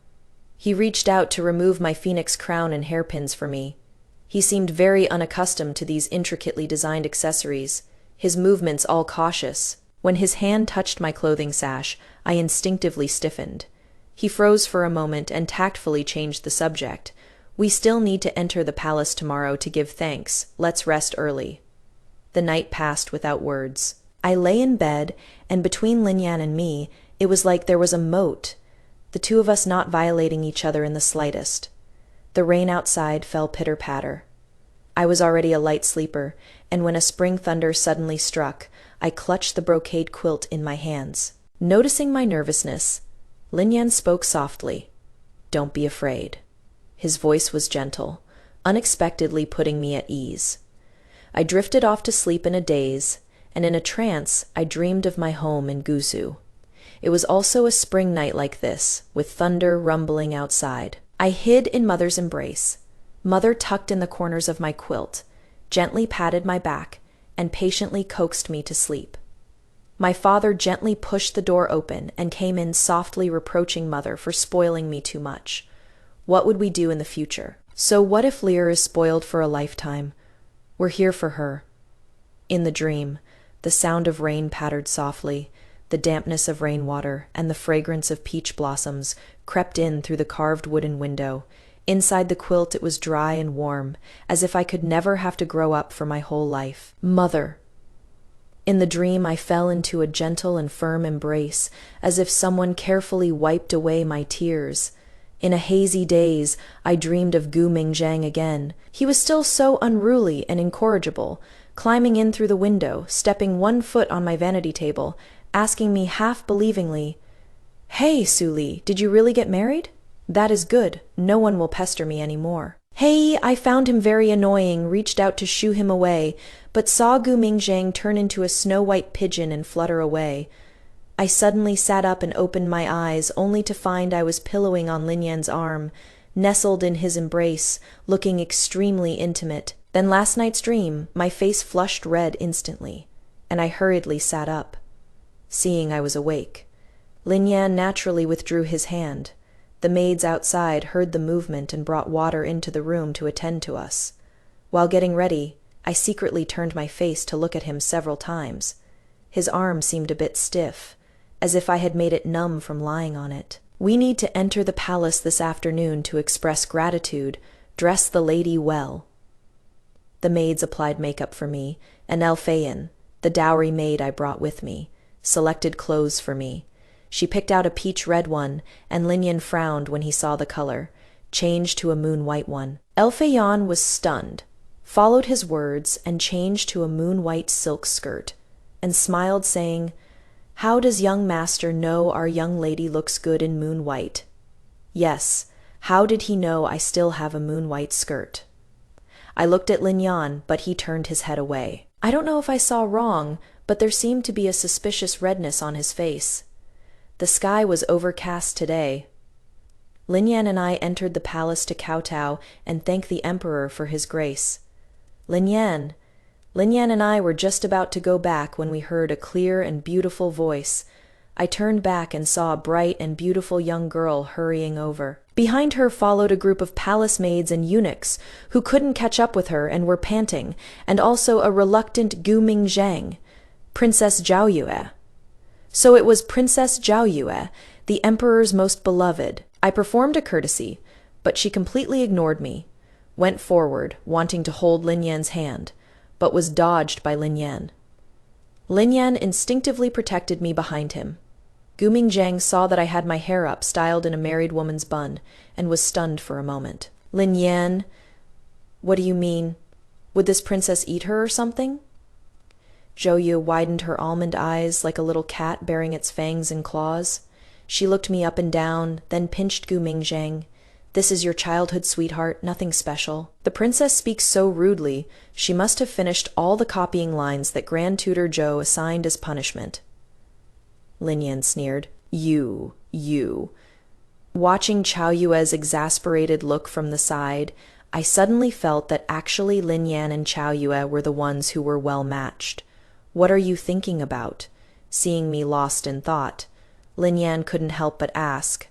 Speaker 1: He reached out to remove my phoenix crown and hairpins for me. He seemed very unaccustomed to these intricately designed accessories, his movements all cautious. When his hand touched my clothing sash, I instinctively stiffened. He froze for a moment and tactfully changed the subject. "We still need to enter the palace tomorrow to give thanks. Let's rest early." The night passed without words. I lay in bed, and between Lin Yan and me, it was like there was a moat, the two of us not violating each other in the slightest. The rain outside fell pitter-patter. I was already a light sleeper, and when a spring thunder suddenly struck, I clutched the brocade quilt in my hands. Noticing my nervousness, Lin Yan spoke softly. "Don't be afraid." His voice was gentle, unexpectedly putting me at ease. I drifted off to sleep in a daze, and in a trance I dreamed of my home in Gusu. It was also a spring night like this, with thunder rumbling outside. I hid in Mother's embrace. Mother tucked in the corners of my quilt, gently patted my back, and patiently coaxed me to sleep. My father gently pushed the door open and came in softly reproaching Mother for spoiling me too much. What would we do in the future? So what if Lyre is spoiled for a lifetime? We're here for her. In the dream, the sound of rain pattered softly, the dampness of rainwater and the fragrance of peach blossoms crept in through the carved wooden window. Inside the quilt it was dry and warm, as if I could never have to grow up for my whole life. Mother! In the dream I fell into a gentle and firm embrace, as if someone carefully wiped away my tears. In a hazy daze, I dreamed of Gu Mingzhang again. He was still so unruly and incorrigible, climbing in through the window, stepping 1 foot on my vanity table, asking me half-believingly, "Hey, Suli, did you really get married? That is good. No one will pester me any more." Hey, I found him very annoying, reached out to shoo him away, but saw Gu Mingzhang turn into a snow-white pigeon and flutter away. I suddenly sat up and opened my eyes, only to find I was pillowing on Lin Yan's arm, nestled in his embrace, looking extremely intimate. Then last night's dream, my face flushed red instantly, and I hurriedly sat up. Seeing I was awake, Lin Yan naturally withdrew his hand. The maids outside heard the movement and brought water into the room to attend to us. While getting ready, I secretly turned my face to look at him several times. His arm seemed a bit stiff, as if I had made it numb from lying on it. "We need to enter the palace this afternoon to express gratitude. Dress the lady well." The maids applied makeup for me, and Elphaean, the dowry maid I brought with me, selected clothes for me. She picked out a peach-red one, and Lin Yan frowned when he saw the color, changed to a moon-white one. Elphaean was stunned. followed his words and changed to a moon-white silk skirt, and smiled, saying, "How does young master know our young lady looks good in moon-white?" Yes, how did he know I still have a moon-white skirt? I looked at Lin Yan, but he turned his head away. I don't know if I saw wrong, but there seemed to be a suspicious redness on his face. The sky was overcast today. Lin Yan and I entered the palace to kowtow and thank the emperor for his grace. Lin Yan and I were just about to go back when we heard a clear and beautiful voice. I turned back and saw a bright and beautiful young girl hurrying over. Behind her followed a group of palace maids and eunuchs who couldn't catch up with her and were panting, and also a reluctant Gu Mingzhang, Princess Zhao Yue. So it was Princess Zhao Yue, the emperor's most beloved. I performed a courtesy, but she completely ignored me, went forward, wanting to hold Lin Yan's hand, but was dodged by Lin Yan. Lin Yan instinctively protected me behind him. Gu Mingzhang saw that I had my hair up, styled in a married woman's bun, and was stunned for a moment. "Lin Yan, what do you mean? Would this princess eat her or something?" Zhou Yu widened her almond eyes like a little cat baring its fangs and claws. She looked me up and down, then pinched Gu Mingzhang. "This is your childhood sweetheart, nothing special." The princess speaks so rudely, she must have finished all the copying lines that Grand Tutor Zhou assigned as punishment. Lin Yan sneered. You. Watching Zhao Yue's exasperated look from the side, I suddenly felt that actually Lin Yan and Zhao Yue were the ones who were well matched. "What are you thinking about?" Seeing me lost in thought, Lin Yan couldn't help but ask.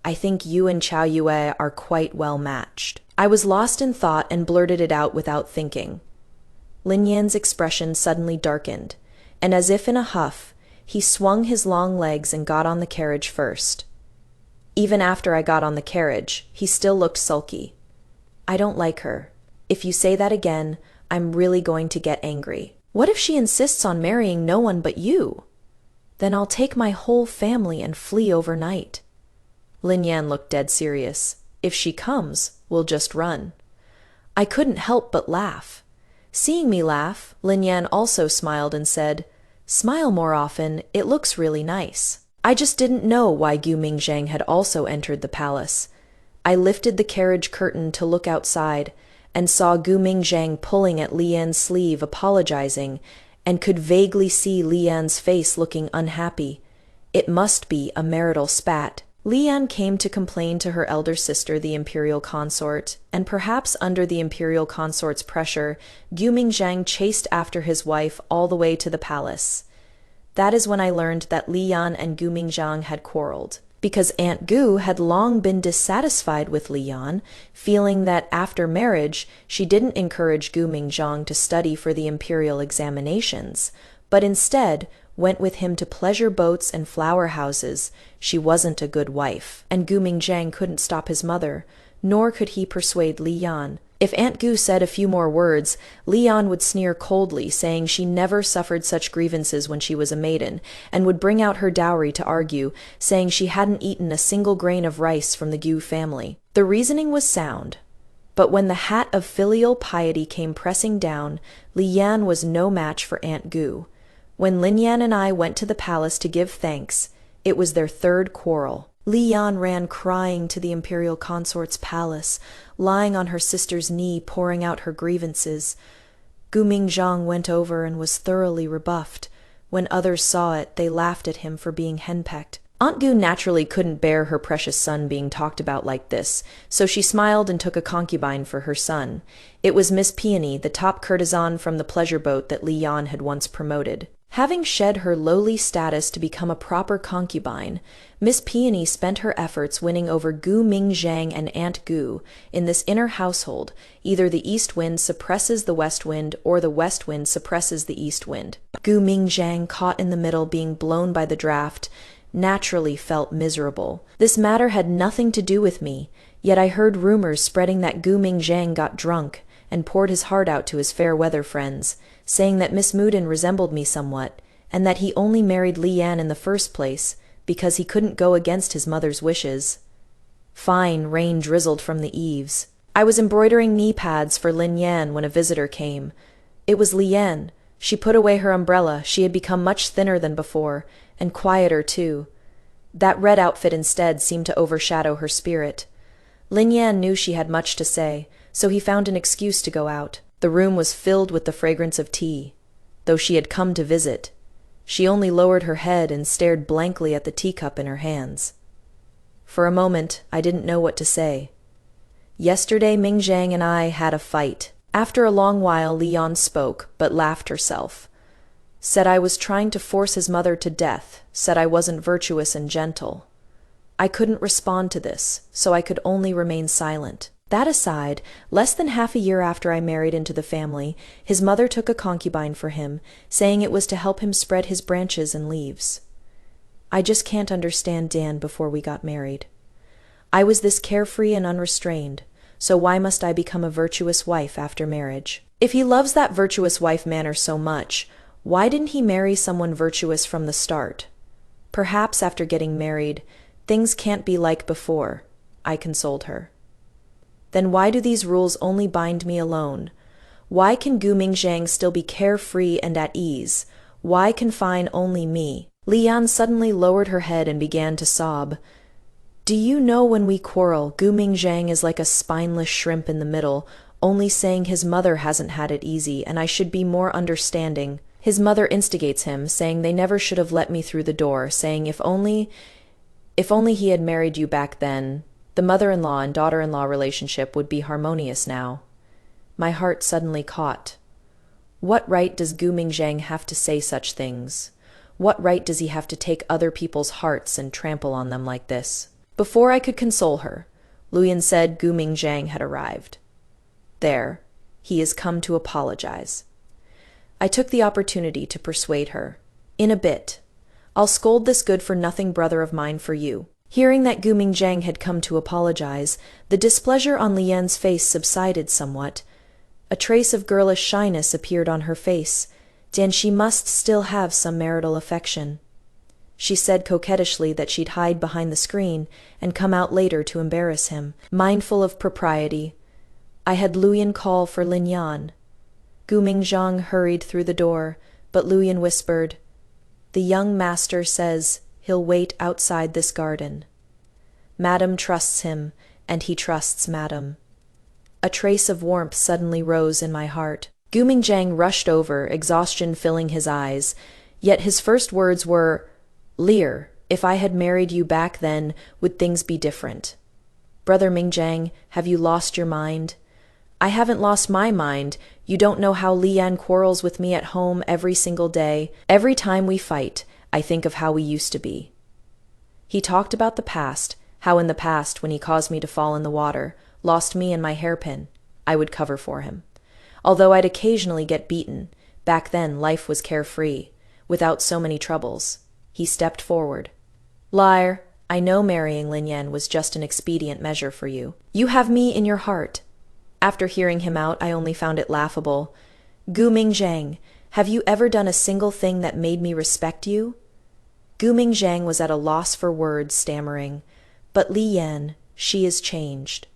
Speaker 1: "I think you and Zhao Yue are quite well matched." I was lost in thought and blurted it out without thinking. Lin Yan's expression suddenly darkened, and as if in a huff, he swung his long legs and got on the carriage first. Even after I got on the carriage, he still looked sulky. "I don't like her. If you say that again, I'm really going to get angry." "What if she insists on marrying no one but you?" "Then I'll take my whole family and flee overnight." Lin Yan looked dead serious. "If she comes, we'll just run." I couldn't help but laugh. Seeing me laugh, Lin Yan also smiled and said, "Smile more often, it looks really nice." I just didn't know why Gu Mingzhang had also entered the palace. I lifted the carriage curtain to look outside, and saw Gu Mingzhang pulling at Li Yan's sleeve, apologizing, and could vaguely see Li Yan's face looking unhappy. It must be a marital spat. Li Yan came to complain to her elder sister, the imperial consort, and perhaps under the imperial consort's pressure, Gu Mingzhang chased after his wife all the way to the palace. That is when I learned that Li Yan and Gu Mingzhang had quarreled, because Aunt Gu had long been dissatisfied with Li Yan, feeling that after marriage she didn't encourage Gu Mingzhang to study for the imperial examinations, but instead went with him to pleasure boats and flower houses. She wasn't a good wife, and Gu Mingzhang couldn't stop his mother, nor could he persuade Li Yan. If Aunt Gu said a few more words, Li Yan would sneer coldly, saying she never suffered such grievances when she was a maiden, and would bring out her dowry to argue, saying she hadn't eaten a single grain of rice from the Gu family. The reasoning was sound, but when the hat of filial piety came pressing down, Li Yan was no match for Aunt Gu. When Lin Yan and I went to the palace to give thanks, it was their third quarrel. Li Yan ran crying to the imperial consort's palace, lying on her sister's knee, pouring out her grievances. Gu Mingzhang went over and was thoroughly rebuffed. When others saw it, they laughed at him for being henpecked. Aunt Gu naturally couldn't bear her precious son being talked about like this, so she smiled and took a concubine for her son. It was Miss Peony, the top courtesan from the pleasure boat that Li Yan had once promoted. Having shed her lowly status to become a proper concubine, Miss Peony spent her efforts winning over Gu Mingzhang and Aunt Gu. In this inner household, either the east wind suppresses the west wind or the west wind suppresses the east wind. Gu Mingzhang, caught in the middle, being blown by the draft, naturally felt miserable. This matter had nothing to do with me, yet I heard rumors spreading that Gu Mingzhang got drunk and poured his heart out to his fair weather friends, saying that Miss Muden resembled me somewhat, and that he only married Li Yan in the first place because he couldn't go against his mother's wishes. Fine rain drizzled from the eaves. I was embroidering knee pads for Lin Yan when a visitor came. It was Lian. She put away her umbrella. She had become much thinner than before, and quieter too. That red outfit instead seemed to overshadow her spirit. Lin Yan knew she had much to say, so he found an excuse to go out. The room was filled with the fragrance of tea. Though she had come to visit, she only lowered her head and stared blankly at the teacup in her hands. For a moment, I didn't know what to say. Yesterday Mingzhang and I had a fight. After a long while, Lian spoke, but laughed herself. Said I was trying to force his mother to death, said I wasn't virtuous and gentle. I couldn't respond to this, so I could only remain silent. That aside, less than half a year after I married into the family, his mother took a concubine for him, saying it was to help him spread his branches and leaves. I just can't understand Dan before we got married. I was this carefree and unrestrained, so why must I become a virtuous wife after marriage? If he loves that virtuous wife manner so much, why didn't he marry someone virtuous from the start? Perhaps after getting married, things can't be like before, I consoled her. Then why do these rules only bind me alone? Why can Gu Mingzhang still be carefree and at ease? Why confine only me? Lian suddenly lowered her head and began to sob. Do you know when we quarrel, Gu Mingzhang is like a spineless shrimp in the middle, only saying his mother hasn't had it easy and I should be more understanding. His mother instigates him, saying they never should have let me through the door, saying if only he had married you back then, the mother-in-law and daughter-in-law relationship would be harmonious now. My heart suddenly caught. What right does Gu Mingzhang have to say such things? What right does he have to take other people's hearts and trample on them like this? Before I could console her, Luyan said Gu Mingzhang had arrived. There, he has come to apologize. I took the opportunity to persuade her. In a bit. I'll scold this good-for-nothing brother of mine for you. Hearing that Gu Mingzhang had come to apologize, the displeasure on Lian's face subsided somewhat. A trace of girlish shyness appeared on her face, and she must still have some marital affection. She said coquettishly that she'd hide behind the screen and come out later to embarrass him. Mindful of propriety, I had Luyan call for Lin Yan. Gu Mingzhang hurried through the door, but Luyan whispered, "The young master says he'll wait outside this garden. Madam trusts him, and he trusts Madam." A trace of warmth suddenly rose in my heart. Gu Mingzhang rushed over, exhaustion filling his eyes, yet his first words were, "Lear, if I had married you back then, would things be different? Brother Mingzhang, have you lost your mind?" "I haven't lost my mind. You don't know how Lian quarrels with me at home every single day. Every time we fight, I think of how we used to be." He talked about the past, how in the past, when he caused me to fall in the water, lost me and my hairpin, I would cover for him. Although I'd occasionally get beaten, back then life was carefree, without so many troubles. He stepped forward. "Liar, I know marrying Lin Yan was just an expedient measure for you. You have me in your heart." After hearing him out, I only found it laughable. "Gu Mingzhang, have you ever done a single thing that made me respect you?" Gu Mingzhang was at a loss for words, stammering, "But Lian, she is changed.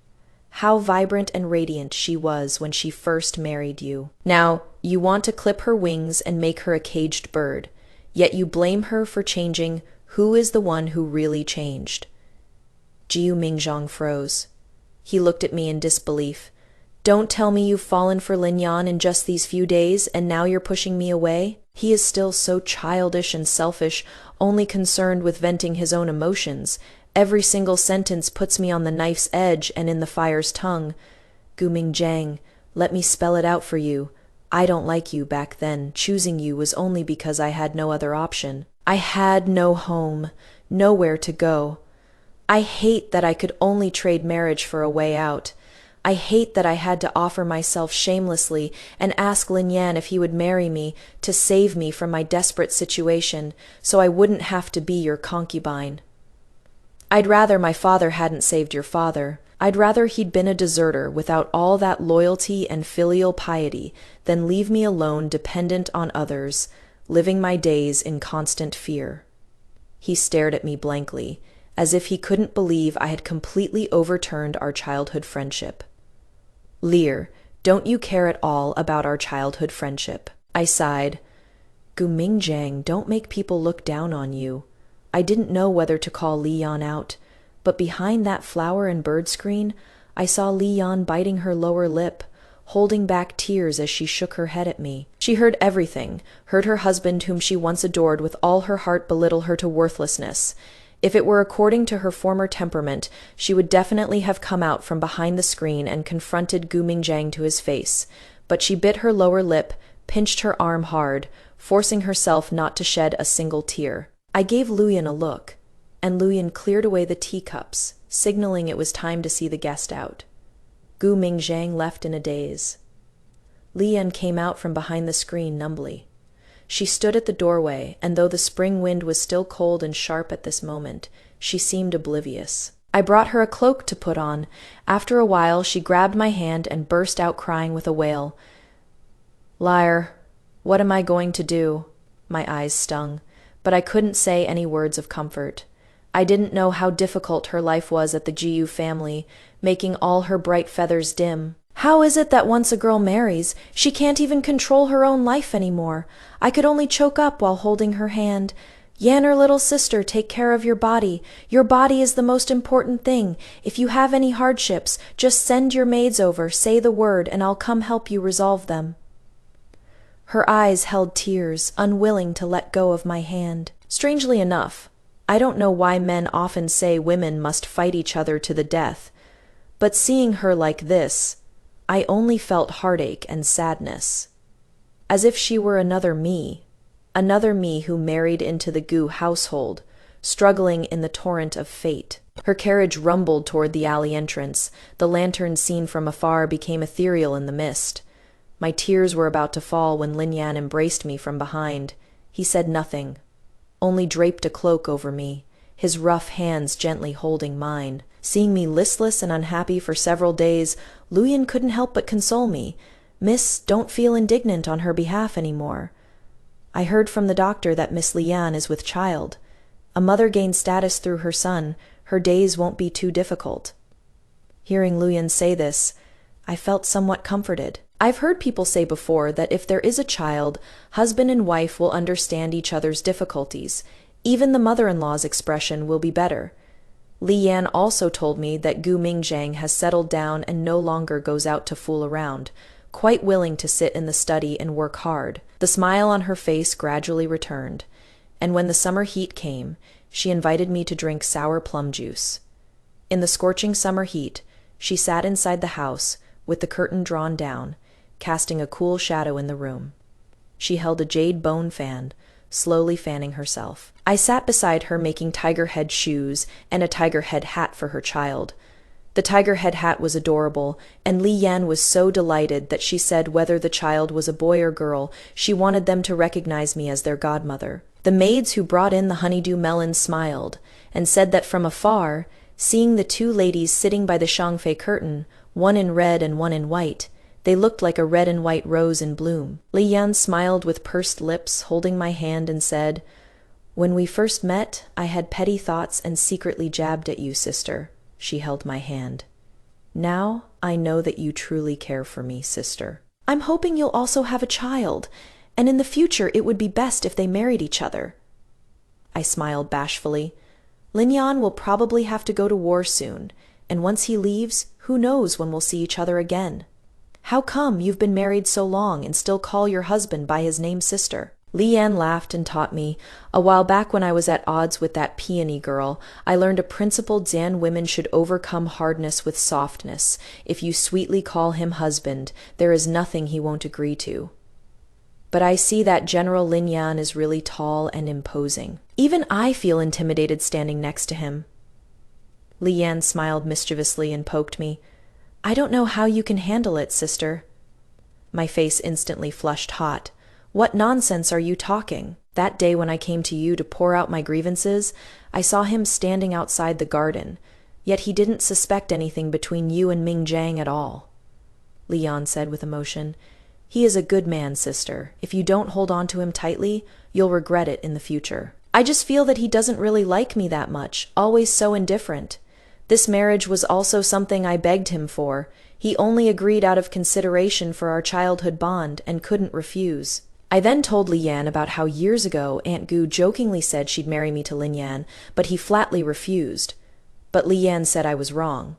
Speaker 1: How vibrant and radiant she was when she first married you. Now, you want to clip her wings and make her a caged bird, yet you blame her for changing. Who is the one who really changed?" Gu Mingzhang froze. He looked at me in disbelief. "Don't tell me you've fallen for Lin Yan in just these few days, and now you're pushing me away? He is still so childish and selfish, only concerned with venting his own emotions. Every single sentence puts me on the knife's edge and in the fire's tongue. Gu Mingzhang, let me spell it out for you. I don't like you back then. Choosing you was only because I had no other option. I had no home, nowhere to go. I hate that I could only trade marriage for a way out. I hate that I had to offer myself shamelessly and ask Lin Yan if he would marry me to save me from my desperate situation, so I wouldn't have to be your concubine. I'd rather my father hadn't saved your father. I'd rather he'd been a deserter without all that loyalty and filial piety than leave me alone dependent on others, living my days in constant fear." He stared at me blankly, as if he couldn't believe I had completely overturned our childhood friendship. Lear, don't you care at all about our childhood friendship? I sighed. Gu Mingzhang, don't make people look down on you. I didn't know whether to call Li Yan out, but behind that flower and bird screen, I saw Li Yan biting her lower lip, holding back tears as she shook her head at me. She heard everything, heard her husband whom she once adored with all her heart belittle her to worthlessness. If it were according to her former temperament, she would definitely have come out from behind the screen and confronted Gu Mingzhang to his face, but she bit her lower lip, pinched her arm hard, forcing herself not to shed a single tear. I gave Luyan a look, and Luyan cleared away the teacups, signaling it was time to see the guest out. Gu Mingzhang left in a daze. Li Yan came out from behind the screen numbly. She stood at the doorway, and though the spring wind was still cold and sharp at this moment, she seemed oblivious. I brought her a cloak to put on. After a while, she grabbed my hand and burst out crying with a wail. Liar, what am I going to do? My eyes stung, but I couldn't say any words of comfort. I didn't know how difficult her life was at the Gu family, making all her bright feathers dim. How is it that once a girl marries, she can't even control her own life anymore? I could only choke up while holding her hand. Yanner, little sister, take care of your body. Your body is the most important thing. If you have any hardships, just send your maids over, say the word, and I'll come help you resolve them. Her eyes held tears, unwilling to let go of my hand. Strangely enough, I don't know why men often say women must fight each other to the death, but seeing her like this, I only felt heartache and sadness. As if she were another me who married into the Gu household, struggling in the torrent of fate. Her carriage rumbled toward the alley entrance. The lantern seen from afar became ethereal in the mist. My tears were about to fall when Lin Yan embraced me from behind. He said nothing, only draped a cloak over me, his rough hands gently holding mine. Seeing me listless and unhappy for several days, Luyan couldn't help but console me. Miss, don't feel indignant on her behalf anymore. I heard from the doctor that Miss Li Yan is with child. A mother gains status through her son. Her days won't be too difficult. Hearing Luyan say this, I felt somewhat comforted. I've heard people say before that if there is a child, husband and wife will understand each other's difficulties. Even the mother-in-law's expression will be better. Li Yan also told me that Gu Mingzhang has settled down and no longer goes out to fool around, quite willing to sit in the study and work hard. The smile on her face gradually returned, and when the summer heat came, she invited me to drink sour plum juice. In the scorching summer heat, she sat inside the house, with the curtain drawn down, casting a cool shadow in the room. She held a jade bone fan, slowly fanning herself. I sat beside her making tiger head shoes and a tiger head hat for her child. The tiger head hat was adorable, and Li Yan was so delighted that she said whether the child was a boy or girl, she wanted them to recognize me as their godmother. The maids who brought in the honeydew melon smiled, and said that from afar, seeing the two ladies sitting by the Shangfei curtain, one in red and one in white, they looked like a red and white rose in bloom. Li Yan smiled with pursed lips, holding my hand, and said, When we first met, I had petty thoughts and secretly jabbed at you, sister. She held my hand. Now I know that you truly care for me, sister. I'm hoping you'll also have a child, and in the future it would be best if they married each other. I smiled bashfully. Lin Yan will probably have to go to war soon, and once he leaves, who knows when we'll see each other again. How come you've been married so long and still call your husband by his name, sister? Li Yan laughed and taught me. A while back when I was at odds with that peony girl, I learned a principle Zan women should overcome hardness with softness. If you sweetly call him husband, there is nothing he won't agree to. But I see that General Lin Yan is really tall and imposing. Even I feel intimidated standing next to him. Li Yan smiled mischievously and poked me. I don't know how you can handle it, sister. My face instantly flushed hot. What nonsense are you talking? That day when I came to you to pour out my grievances, I saw him standing outside the garden, yet he didn't suspect anything between you and Mingzhang at all. Li Yan said with emotion, He is a good man, sister. If you don't hold on to him tightly, you'll regret it in the future. I just feel that he doesn't really like me that much, always so indifferent. This marriage was also something I begged him for. He only agreed out of consideration for our childhood bond and couldn't refuse. I then told Li Yan about how years ago Aunt Gu jokingly said she'd marry me to Lin Yan, but he flatly refused. But Li Yan said I was wrong.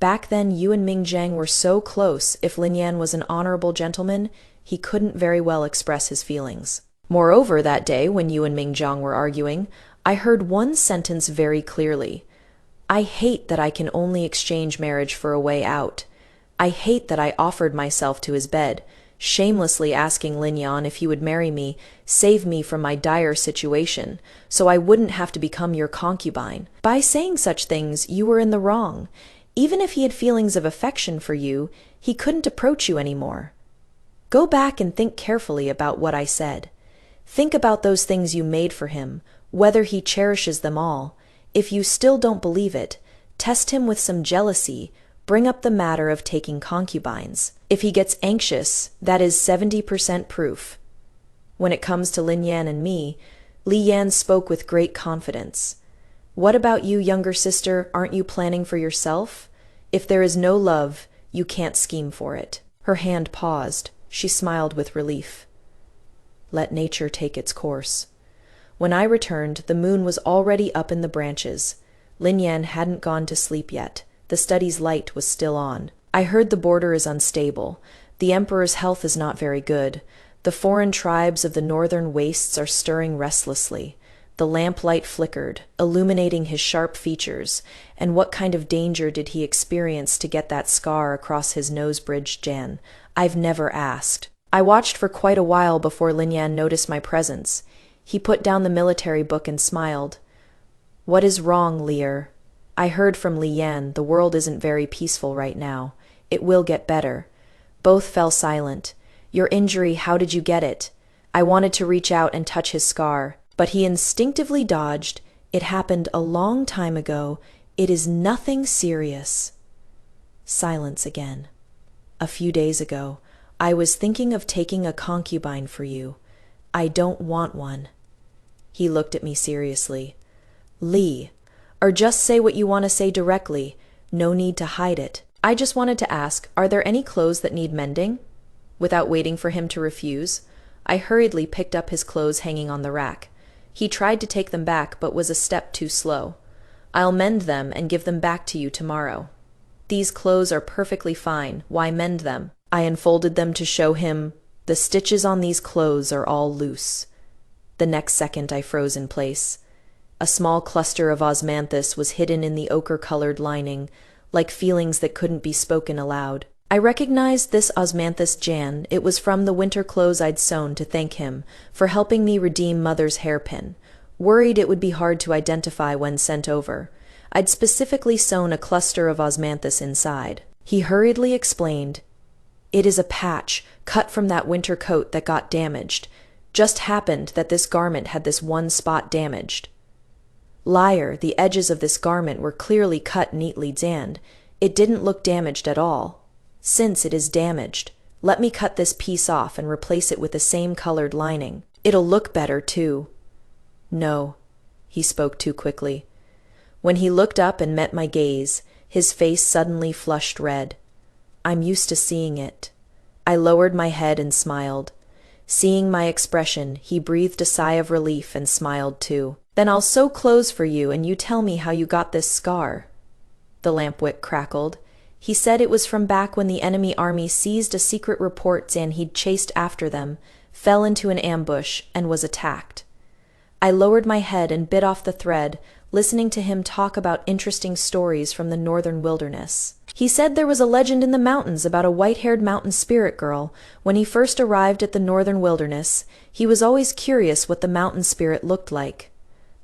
Speaker 1: Back then, you and Mingzhang were so close, if Lin Yan was an honorable gentleman, he couldn't very well express his feelings. Moreover, that day, when you and Mingzhang were arguing, I heard one sentence very clearly. I hate that I can only exchange marriage for a way out. I hate that I offered myself to his bed, shamelessly asking Lin Yan if he would marry me, save me from my dire situation, so I wouldn't have to become your concubine. By saying such things, you were in the wrong. Even if he had feelings of affection for you, he couldn't approach you anymore. Go back and think carefully about what I said. Think about those things you made for him, whether he cherishes them all. If you still don't believe it, test him with some jealousy, bring up the matter of taking concubines. If he gets anxious, that is 70% proof. When it comes to Lin Yan and me, Li Yan spoke with great confidence. What about you, younger sister? Aren't you planning for yourself? If there is no love, you can't scheme for it. Her hand paused. She smiled with relief. Let nature take its course. When I returned, the moon was already up in the branches. Lin Yan hadn't gone to sleep yet. The study's light was still on. I heard the border is unstable. The emperor's health is not very good. The foreign tribes of the northern wastes are stirring restlessly. The lamplight flickered, illuminating his sharp features, and what kind of danger did he experience to get that scar across his nose bridge, Jan? I've never asked. I watched for quite a while before Lin Yan noticed my presence. He put down the military book and smiled. What is wrong, Lear? I heard from Li Yan the world isn't very peaceful right now. It will get better. Both fell silent. Your injury, how did you get it? I wanted to reach out and touch his scar, but he instinctively dodged. It happened a long time ago. It is nothing serious. Silence again. A few days ago, I was thinking of taking a concubine for you. I don't want one. He looked at me seriously. Li, or just say what you want to say directly. No need to hide it. I just wanted to ask, are there any clothes that need mending? Without waiting for him to refuse, I hurriedly picked up his clothes hanging on the rack. He tried to take them back, but was a step too slow. I'll mend them and give them back to you tomorrow. These clothes are perfectly fine. Why mend them? I unfolded them to show him. The stitches on these clothes are all loose. The next second I froze in place. A small cluster of osmanthus was hidden in the ochre-colored lining, like feelings that couldn't be spoken aloud. I recognized this osmanthus Jan. It was from the winter clothes I'd sewn to thank him for helping me redeem Mother's hairpin. Worried it would be hard to identify when sent over, I'd specifically sewn a cluster of osmanthus inside. He hurriedly explained, It is a patch cut from that winter coat that got damaged. Just happened that this garment had this one spot damaged. Liar, the edges of this garment were clearly cut neatly, Zand. It didn't look damaged at all. Since it is damaged, let me cut this piece off and replace it with the same colored lining. It'll look better, too. No, he spoke too quickly. When he looked up and met my gaze, his face suddenly flushed red. I'm used to seeing it. I lowered my head and smiled. Seeing my expression, he breathed a sigh of relief and smiled too. Then I'll sew clothes for you and you tell me how you got this scar. The lampwick crackled. He said it was from back when the enemy army seized a secret report and he'd chased after them, fell into an ambush, and was attacked. I lowered my head and bit off the thread, listening to him talk about interesting stories from the northern wilderness. He said there was a legend in the mountains about a white-haired mountain spirit girl. When he first arrived at the northern wilderness, he was always curious what the mountain spirit looked like.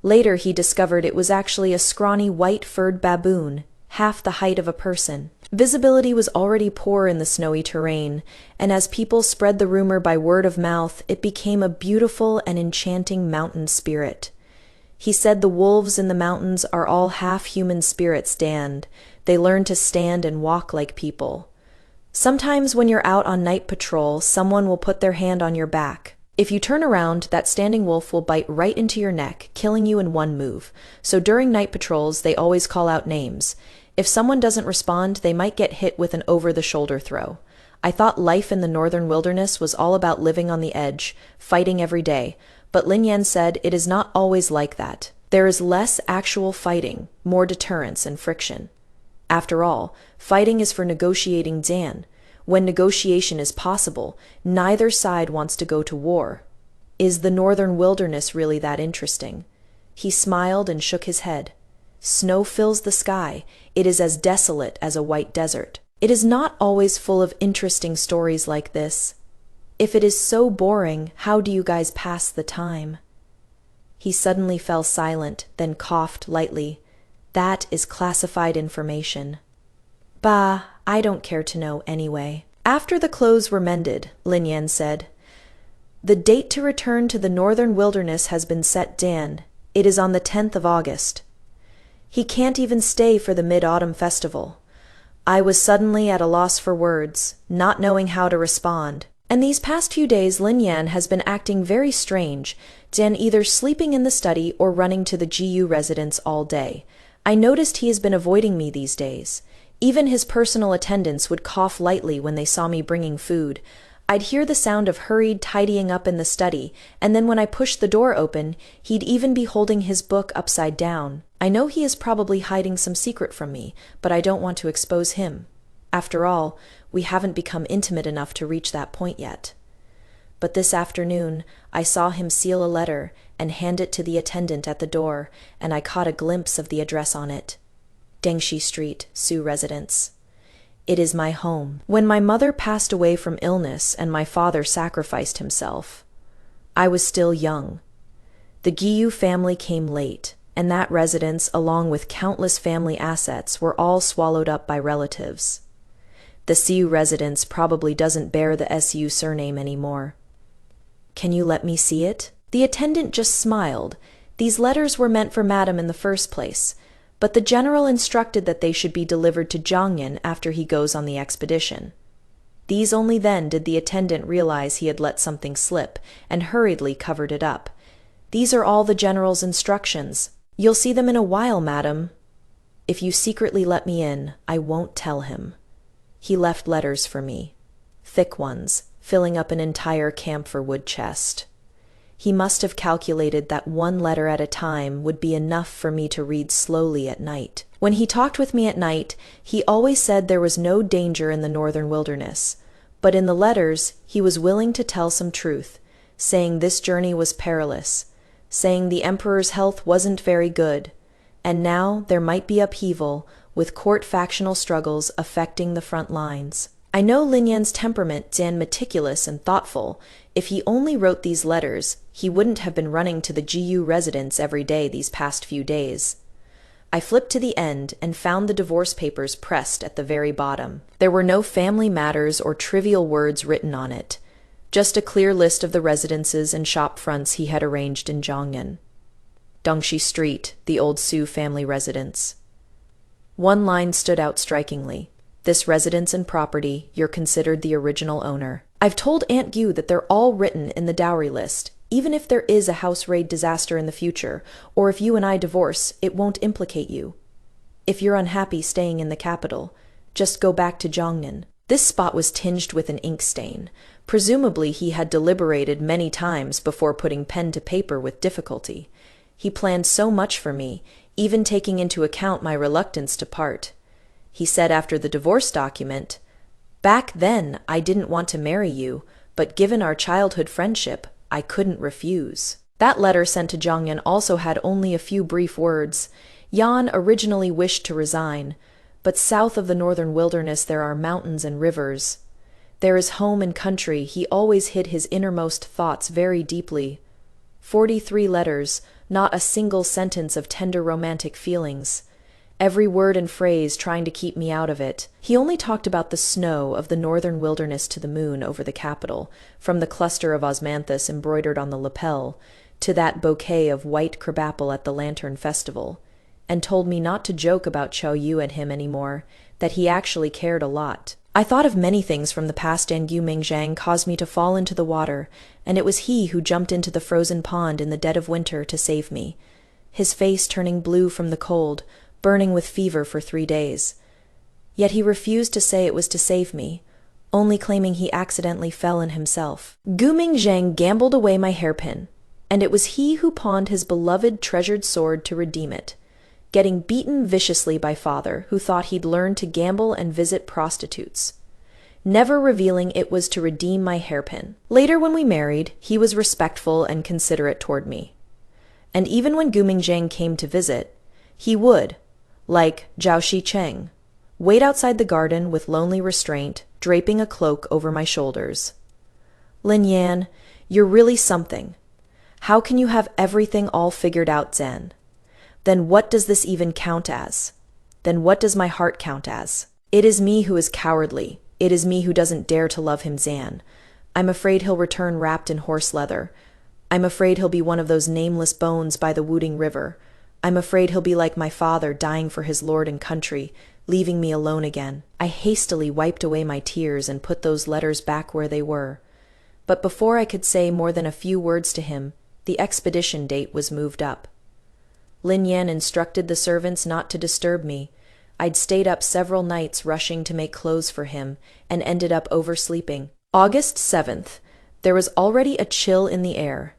Speaker 1: Later he discovered it was actually a scrawny white-furred baboon, half the height of a person. Visibility was already poor in the snowy terrain, and as people spread the rumor by word of mouth, it became a beautiful and enchanting mountain spirit. He said the wolves in the mountains are all half-human spirits, Dan. They learn to stand and walk like people. Sometimes when you're out on night patrol, someone will put their hand on your back. If you turn around, that standing wolf will bite right into your neck, killing you in one move. So during night patrols, they always call out names. If someone doesn't respond, they might get hit with an over-the-shoulder throw. I thought life in the northern wilderness was all about living on the edge, fighting every day, but Lin Yan said it is not always like that. There is less actual fighting, more deterrence and friction. After all, fighting is for negotiating Dan. When negotiation is possible, neither side wants to go to war. Is the northern wilderness really that interesting? He smiled and shook his head. Snow fills the sky. It is as desolate as a white desert. It is not always full of interesting stories like this. If it is so boring, how do you guys pass the time? He suddenly fell silent, then coughed lightly. That is classified information. Bah, I don't care to know anyway. After the clothes were mended, Lin Yan said, "The date to return to the northern wilderness has been set, Dan. It is on the 10th of August. He can't even stay for the Mid-Autumn Festival." I was suddenly at a loss for words, not knowing how to respond. And these past few days Lin Yan has been acting very strange, Dan either sleeping in the study or running to the GU residence all day. I noticed he has been avoiding me these days. Even his personal attendants would cough lightly when they saw me bringing food. I'd hear the sound of hurried tidying up in the study, and then when I pushed the door open, he'd even be holding his book upside down. I know he is probably hiding some secret from me, but I don't want to expose him. After all, we haven't become intimate enough to reach that point yet. But this afternoon, I saw him seal a letter and hand it to the attendant at the door, and I caught a glimpse of the address on it. Dengshi Street, Sioux Residence. It is my home. When my mother passed away from illness and my father sacrificed himself, I was still young. The Gu family came late, and that residence, along with countless family assets, were all swallowed up by relatives. The Sioux residence probably doesn't bear the SU surname anymore. Can you let me see it? The attendant just smiled. These letters were meant for Madam in the first place, but the general instructed that they should be delivered to Zhangyan after he goes on the expedition. These only then did the attendant realize he had let something slip, and hurriedly covered it up. These are all the general's instructions. You'll see them in a while, madam. If you secretly let me in, I won't tell him. He left letters for me. Thick ones, filling up an entire camphor wood chest. He must have calculated that one letter at a time would be enough for me to read slowly at night. When he talked with me at night, he always said there was no danger in the northern wilderness. But in the letters, he was willing to tell some truth, saying this journey was perilous, saying the emperor's health wasn't very good, and now there might be upheaval, with court factional struggles affecting the front lines. I know Lin Yan's temperament, Dan, meticulous and thoughtful. If he only wrote these letters, he wouldn't have been running to the GU residence every day these past few days. I flipped to the end and found the divorce papers pressed at the very bottom. There were no family matters or trivial words written on it, just a clear list of the residences and shop fronts he had arranged in Zhangyan. Dengshi Street, the old Sioux family residence. One line stood out strikingly. This residence and property, you're considered the original owner. I've told Aunt Gu that they're all written in the dowry list. Even if there is a house raid disaster in the future, or if you and I divorce, it won't implicate you. If you're unhappy staying in the capital, just go back to Zhangyan. This spot was tinged with an ink stain. Presumably he had deliberated many times before putting pen to paper with difficulty. He planned so much for me, even taking into account my reluctance to part. He said after the divorce document, "Back then, I didn't want to marry you, but given our childhood friendship, I couldn't refuse." That letter sent to Zhangyan also had only a few brief words. Yan originally wished to resign, but south of the northern wilderness there are mountains and rivers. There is home and country. He always hid his innermost thoughts very deeply. 43 letters, not a single sentence of tender romantic feelings. Every word and phrase trying to keep me out of it. He only talked about the snow of the northern wilderness to the moon over the capital, from the cluster of osmanthus embroidered on the lapel, to that bouquet of white crabapple at the lantern festival, and told me not to joke about Qiao Yu and him anymore, that he actually cared a lot. I thought of many things from the past, and Gu Mingzhang caused me to fall into the water, and it was he who jumped into the frozen pond in the dead of winter to save me. His face turning blue from the cold, burning with fever for 3 days. Yet he refused to say it was to save me, only claiming he accidentally fell in himself. Gu Mingzhang gambled away my hairpin, and it was he who pawned his beloved treasured sword to redeem it, getting beaten viciously by father, who thought he'd learned to gamble and visit prostitutes, never revealing it was to redeem my hairpin. Later, when we married, he was respectful and considerate toward me. And even when Gu Mingzhang came to visit, he would, like Zhao Shicheng, wait outside the garden with lonely restraint, draping a cloak over my shoulders. "Lin Yan, you're really something. How can you have everything all figured out, Zen? Then what does this even count as? Then what does my heart count as? It is me who is cowardly. It is me who doesn't dare to love him, Zan. I'm afraid he'll return wrapped in horse leather. I'm afraid he'll be one of those nameless bones by the Wuding River. I'm afraid he'll be like my father, dying for his lord and country, leaving me alone again." I hastily wiped away my tears and put those letters back where they were. But before I could say more than a few words to him, the expedition date was moved up. Lin Yan instructed the servants not to disturb me. I'd stayed up several nights rushing to make clothes for him, and ended up oversleeping. August 7th. There was already a chill in the air.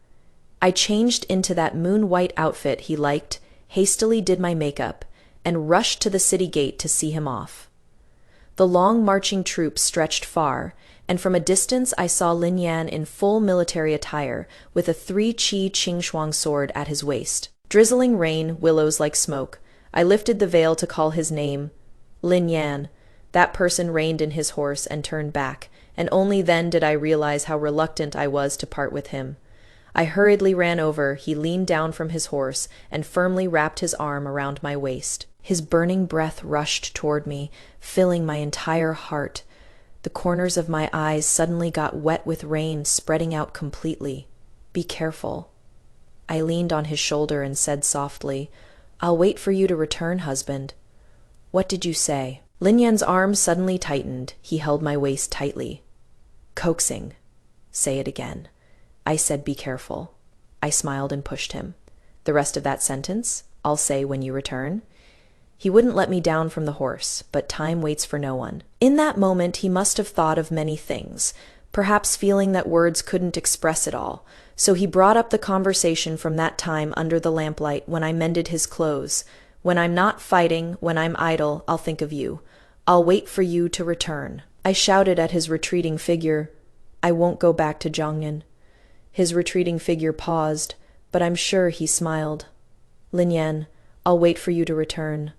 Speaker 1: I changed into that moon-white outfit he liked, hastily did my makeup, and rushed to the city gate to see him off. The long marching troops stretched far, and from a distance I saw Lin Yan in full military attire, with a 3-chi Qingxuang sword at his waist. Drizzling rain, willows like smoke. I lifted the veil to call his name. Lin Yan. That person reined in his horse and turned back, and only then did I realize how reluctant I was to part with him. I hurriedly ran over. He leaned down from his horse and firmly wrapped his arm around my waist. His burning breath rushed toward me, filling my entire heart. The corners of my eyes suddenly got wet with rain, spreading out completely. "Be careful." I leaned on his shoulder and said softly, "I'll wait for you to return, husband." "What did you say?" Lin Yan's arm suddenly tightened. He held my waist tightly. Coaxing. "Say it again." I said, "Be careful." I smiled and pushed him. "The rest of that sentence, I'll say when you return." He wouldn't let me down from the horse, but time waits for no one. In that moment, he must have thought of many things, perhaps feeling that words couldn't express it all. So he brought up the conversation from that time under the lamplight when I mended his clothes. "When I'm not fighting, when I'm idle, I'll think of you. I'll wait for you to return." I shouted at his retreating figure, "I won't go back to Zhongyan." His retreating figure paused, but I'm sure he smiled. "Lin Yan, I'll wait for you to return."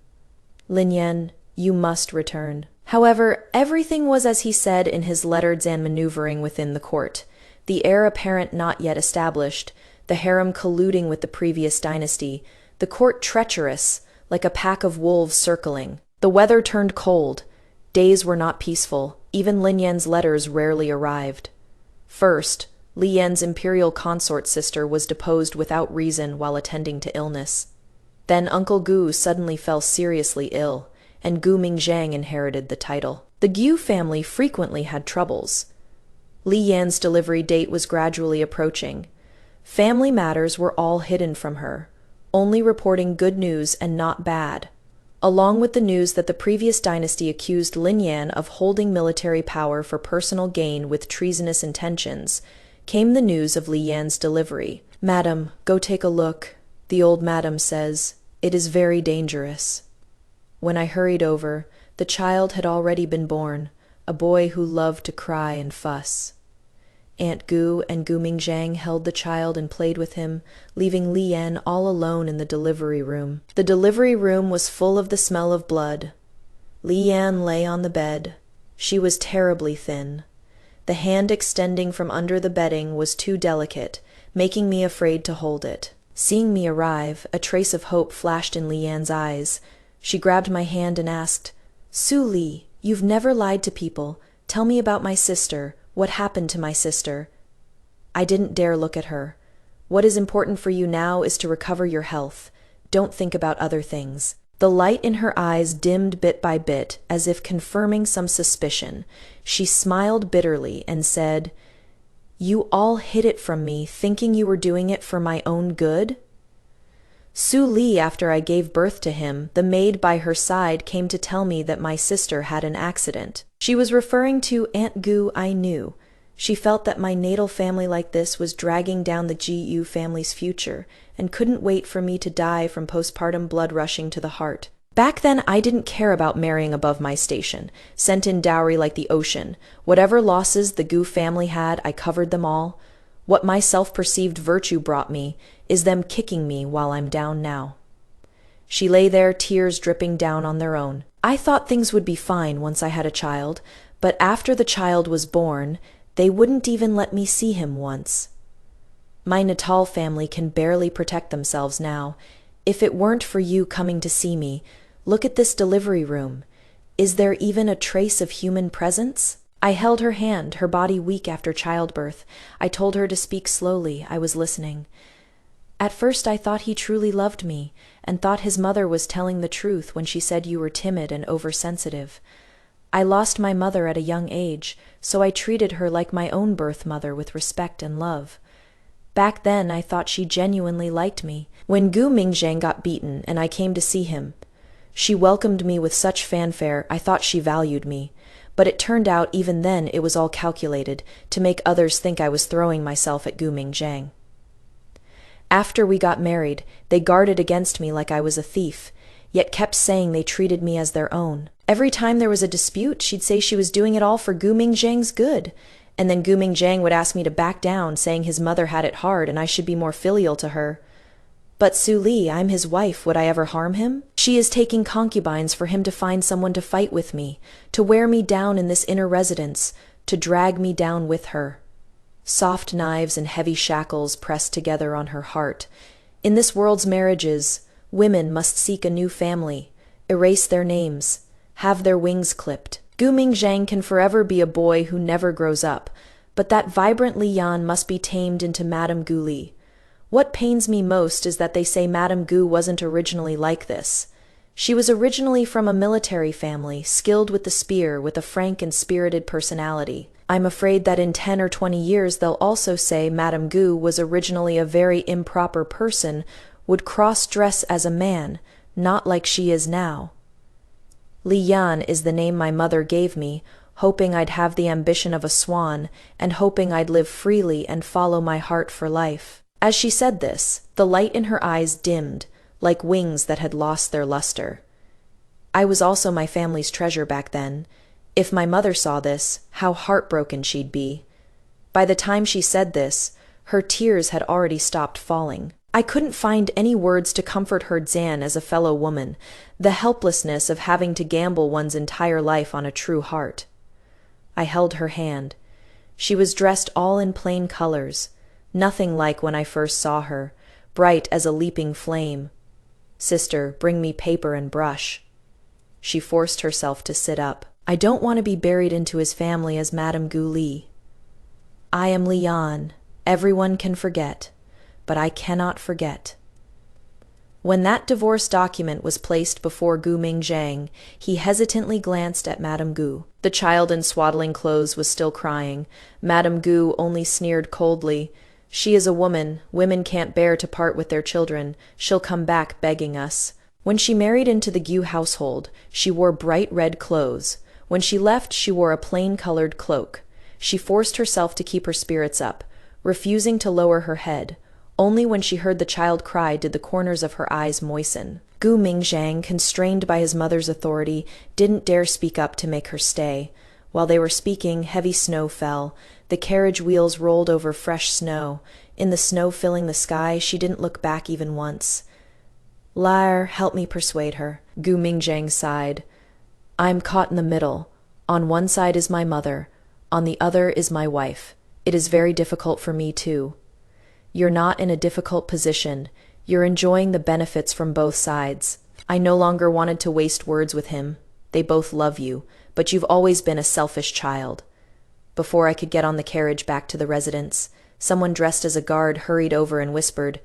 Speaker 1: "Lin Yan, you must return." However, everything was as he said in his lettered Zan maneuvering within the court. The heir apparent not yet established, the harem colluding with the previous dynasty, the court treacherous, like a pack of wolves circling. The weather turned cold. Days were not peaceful. Even Lin Yan's letters rarely arrived. First, Li Yan's imperial consort sister was deposed without reason while attending to illness. Then Uncle Gu suddenly fell seriously ill, and Gu Mingzhang inherited the title. The Gu family frequently had troubles. Li Yan's delivery date was gradually approaching. Family matters were all hidden from her, only reporting good news and not bad. Along with the news that the previous dynasty accused Lin Yan of holding military power for personal gain with treasonous intentions, came the news of Li Yan's delivery. "Madam, go take a look. The old madam says, it is very dangerous." When I hurried over, the child had already been born, a boy who loved to cry and fuss. Aunt Gu and Gu Mingzhang held the child and played with him, leaving Li Yan all alone in the delivery room. The delivery room was full of the smell of blood. Li Yan lay on the bed. She was terribly thin. The hand extending from under the bedding was too delicate, making me afraid to hold it. Seeing me arrive, a trace of hope flashed in Li Yan's eyes. She grabbed my hand and asked, "Su Li, you've never lied to people. Tell me about my sister. What happened to my sister?" I didn't dare look at her. "What is important for you now is to recover your health. Don't think about other things." The light in her eyes dimmed bit by bit, as if confirming some suspicion. She smiled bitterly and said, "You all hid it from me, thinking you were doing it for my own good?" Su Li, after I gave birth to him, the maid by her side came to tell me that my sister had an accident. She was referring to Aunt Gu I knew. She felt that my natal family like this was dragging down the Gu family's future, and couldn't wait for me to die from postpartum blood rushing to the heart. Back then, I didn't care about marrying above my station, sent in dowry like the ocean. Whatever losses the Gu family had, I covered them all. What my self-perceived virtue brought me is them kicking me while I'm down now. She lay there, tears dripping down on their own. I thought things would be fine once I had a child, but after the child was born, they wouldn't even let me see him once. My Natal family can barely protect themselves now. If it weren't for you coming to see me, look at this delivery room. Is there even a trace of human presence? I held her hand, her body weak after childbirth. I told her to speak slowly. I was listening. At first I thought he truly loved me, and thought his mother was telling the truth when she said you were timid and oversensitive. I lost my mother at a young age, so I treated her like my own birth mother with respect and love. Back then I thought she genuinely liked me. When Gu Mingzhang got beaten and I came to see him, she welcomed me with such fanfare. I thought she valued me. But it turned out even then it was all calculated, to make others think I was throwing myself at Gu Mingzhang. After we got married, they guarded against me like I was a thief, yet kept saying they treated me as their own. Every time there was a dispute, she'd say she was doing it all for Gu Mingzhang's good, and then Gu Mingzhang would ask me to back down, saying his mother had it hard and I should be more filial to her. But Su Li, I'm his wife, would I ever harm him? She is taking concubines for him to find someone to fight with me, to wear me down in this inner residence, to drag me down with her. Soft knives and heavy shackles pressed together on her heart. In this world's marriages, women must seek a new family, erase their names, have their wings clipped. Gu Mingzhang can forever be a boy who never grows up, but that vibrant Lian must be tamed into Madame Gu Li. What pains me most is that they say Madame Gu wasn't originally like this. She was originally from a military family, skilled with the spear, with a frank and spirited personality. I'm afraid that in 10 or 20 years they'll also say Madame Gu was originally a very improper person, would cross-dress as a man, not like she is now. Li Yan is the name my mother gave me, hoping I'd have the ambition of a swan, and hoping I'd live freely and follow my heart for life. As she said this, the light in her eyes dimmed, like wings that had lost their luster. I was also my family's treasure back then. If my mother saw this, how heartbroken she'd be. By the time she said this, her tears had already stopped falling. I couldn't find any words to comfort her Zan as a fellow woman, the helplessness of having to gamble one's entire life on a true heart. I held her hand. She was dressed all in plain colors, nothing like when I first saw her, bright as a leaping flame. Sister, bring me paper and brush. She forced herself to sit up. I don't want to be buried into his family as Madame Gu Li. I am Li Yan. Everyone can forget, but I cannot forget. When that divorce document was placed before Gu Mingzhang, he hesitantly glanced at Madame Gu. The child in swaddling clothes was still crying. Madame Gu only sneered coldly. She is a woman. Women can't bear to part with their children. She'll come back begging us. When she married into the Gu household, she wore bright red clothes. When she left, she wore a plain-colored cloak. She forced herself to keep her spirits up, refusing to lower her head. Only when she heard the child cry did the corners of her eyes moisten. Gu Mingzhang, constrained by his mother's authority, didn't dare speak up to make her stay. While they were speaking, heavy snow fell. The carriage wheels rolled over fresh snow. In the snow filling the sky, she didn't look back even once. Lyre, help me persuade her. Gu Mingzhang sighed. I'm caught in the middle. On one side is my mother. On the other is my wife. It is very difficult for me, too. You're not in a difficult position. You're enjoying the benefits from both sides. I no longer wanted to waste words with him. They both love you, but you've always been a selfish child. Before I could get on the carriage back to the residence, someone dressed as a guard hurried over and whispered,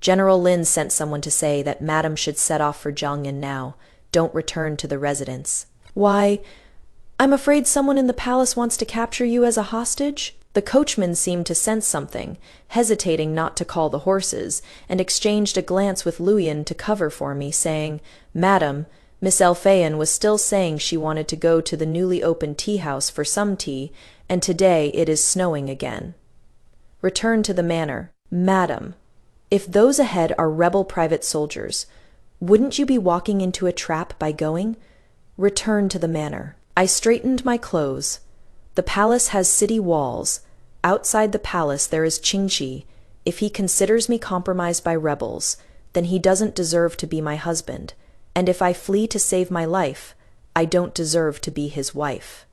Speaker 1: General Lin sent someone to say that Madam should set off for Jiangyan now. Don't return to the residence. Why, I'm afraid someone in the palace wants to capture you as a hostage? The coachman seemed to sense something, hesitating not to call the horses, and exchanged a glance with Luyan to cover for me, saying, "Madam, Miss Elphaean was still saying she wanted to go to the newly opened tea-house for some tea, and today it is snowing again. Return to the manor. Madam, if those ahead are rebel private soldiers, wouldn't you be walking into a trap by going? Return to the manor." I straightened my clothes. The palace has city walls. Outside the palace there is Qingqi. If he considers me compromised by rebels, then he doesn't deserve to be my husband, and if I flee to save my life, I don't deserve to be his wife.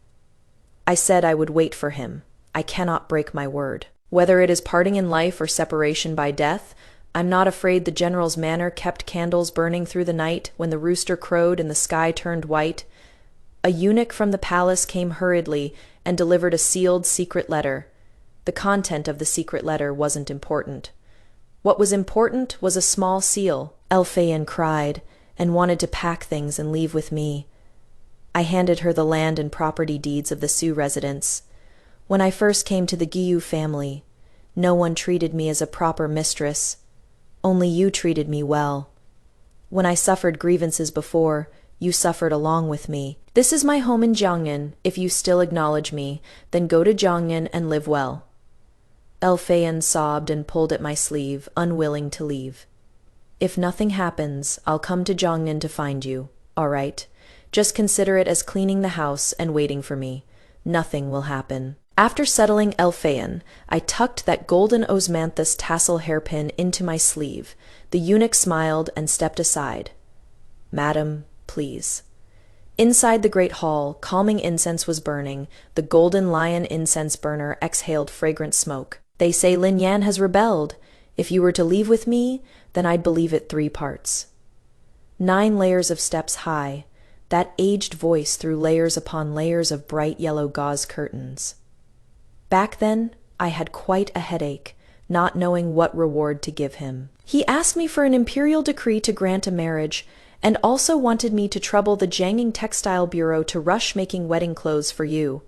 Speaker 1: I said I would wait for him. I cannot break my word. Whether it is parting in life or separation by death, I'm not afraid the general's manor kept candles burning through the night when the rooster crowed and the sky turned white. A eunuch from the palace came hurriedly and delivered a sealed secret letter. The content of the secret letter wasn't important. What was important was a small seal. Elphaean cried and wanted to pack things and leave with me. I handed her the land and property deeds of the Sioux residence. When I first came to the Gu family, no one treated me as a proper mistress. Only you treated me well. When I suffered grievances before, you suffered along with me. This is my home in Jiangnan. If you still acknowledge me, then go to Jiangnan and live well. Elphaean sobbed and pulled at my sleeve, unwilling to leave. If nothing happens, I'll come to Jiangnan to find you. All right. Just consider it as cleaning the house and waiting for me. Nothing will happen. After settling Elphaean, I tucked that golden osmanthus tassel hairpin into my sleeve. The eunuch smiled and stepped aside. "Madam, please." Inside the great hall, calming incense was burning. The golden lion incense burner exhaled fragrant smoke. "They say Lin Yan has rebelled. If you were to leave with me, then I'd believe it 3 parts. 9 layers of steps high. That aged voice threw layers upon layers of bright yellow gauze curtains. Back then, I had quite a headache, not knowing what reward to give him. He asked me for an imperial decree to grant a marriage, and also wanted me to trouble the Jiangning Textile Bureau to rush making wedding clothes for you.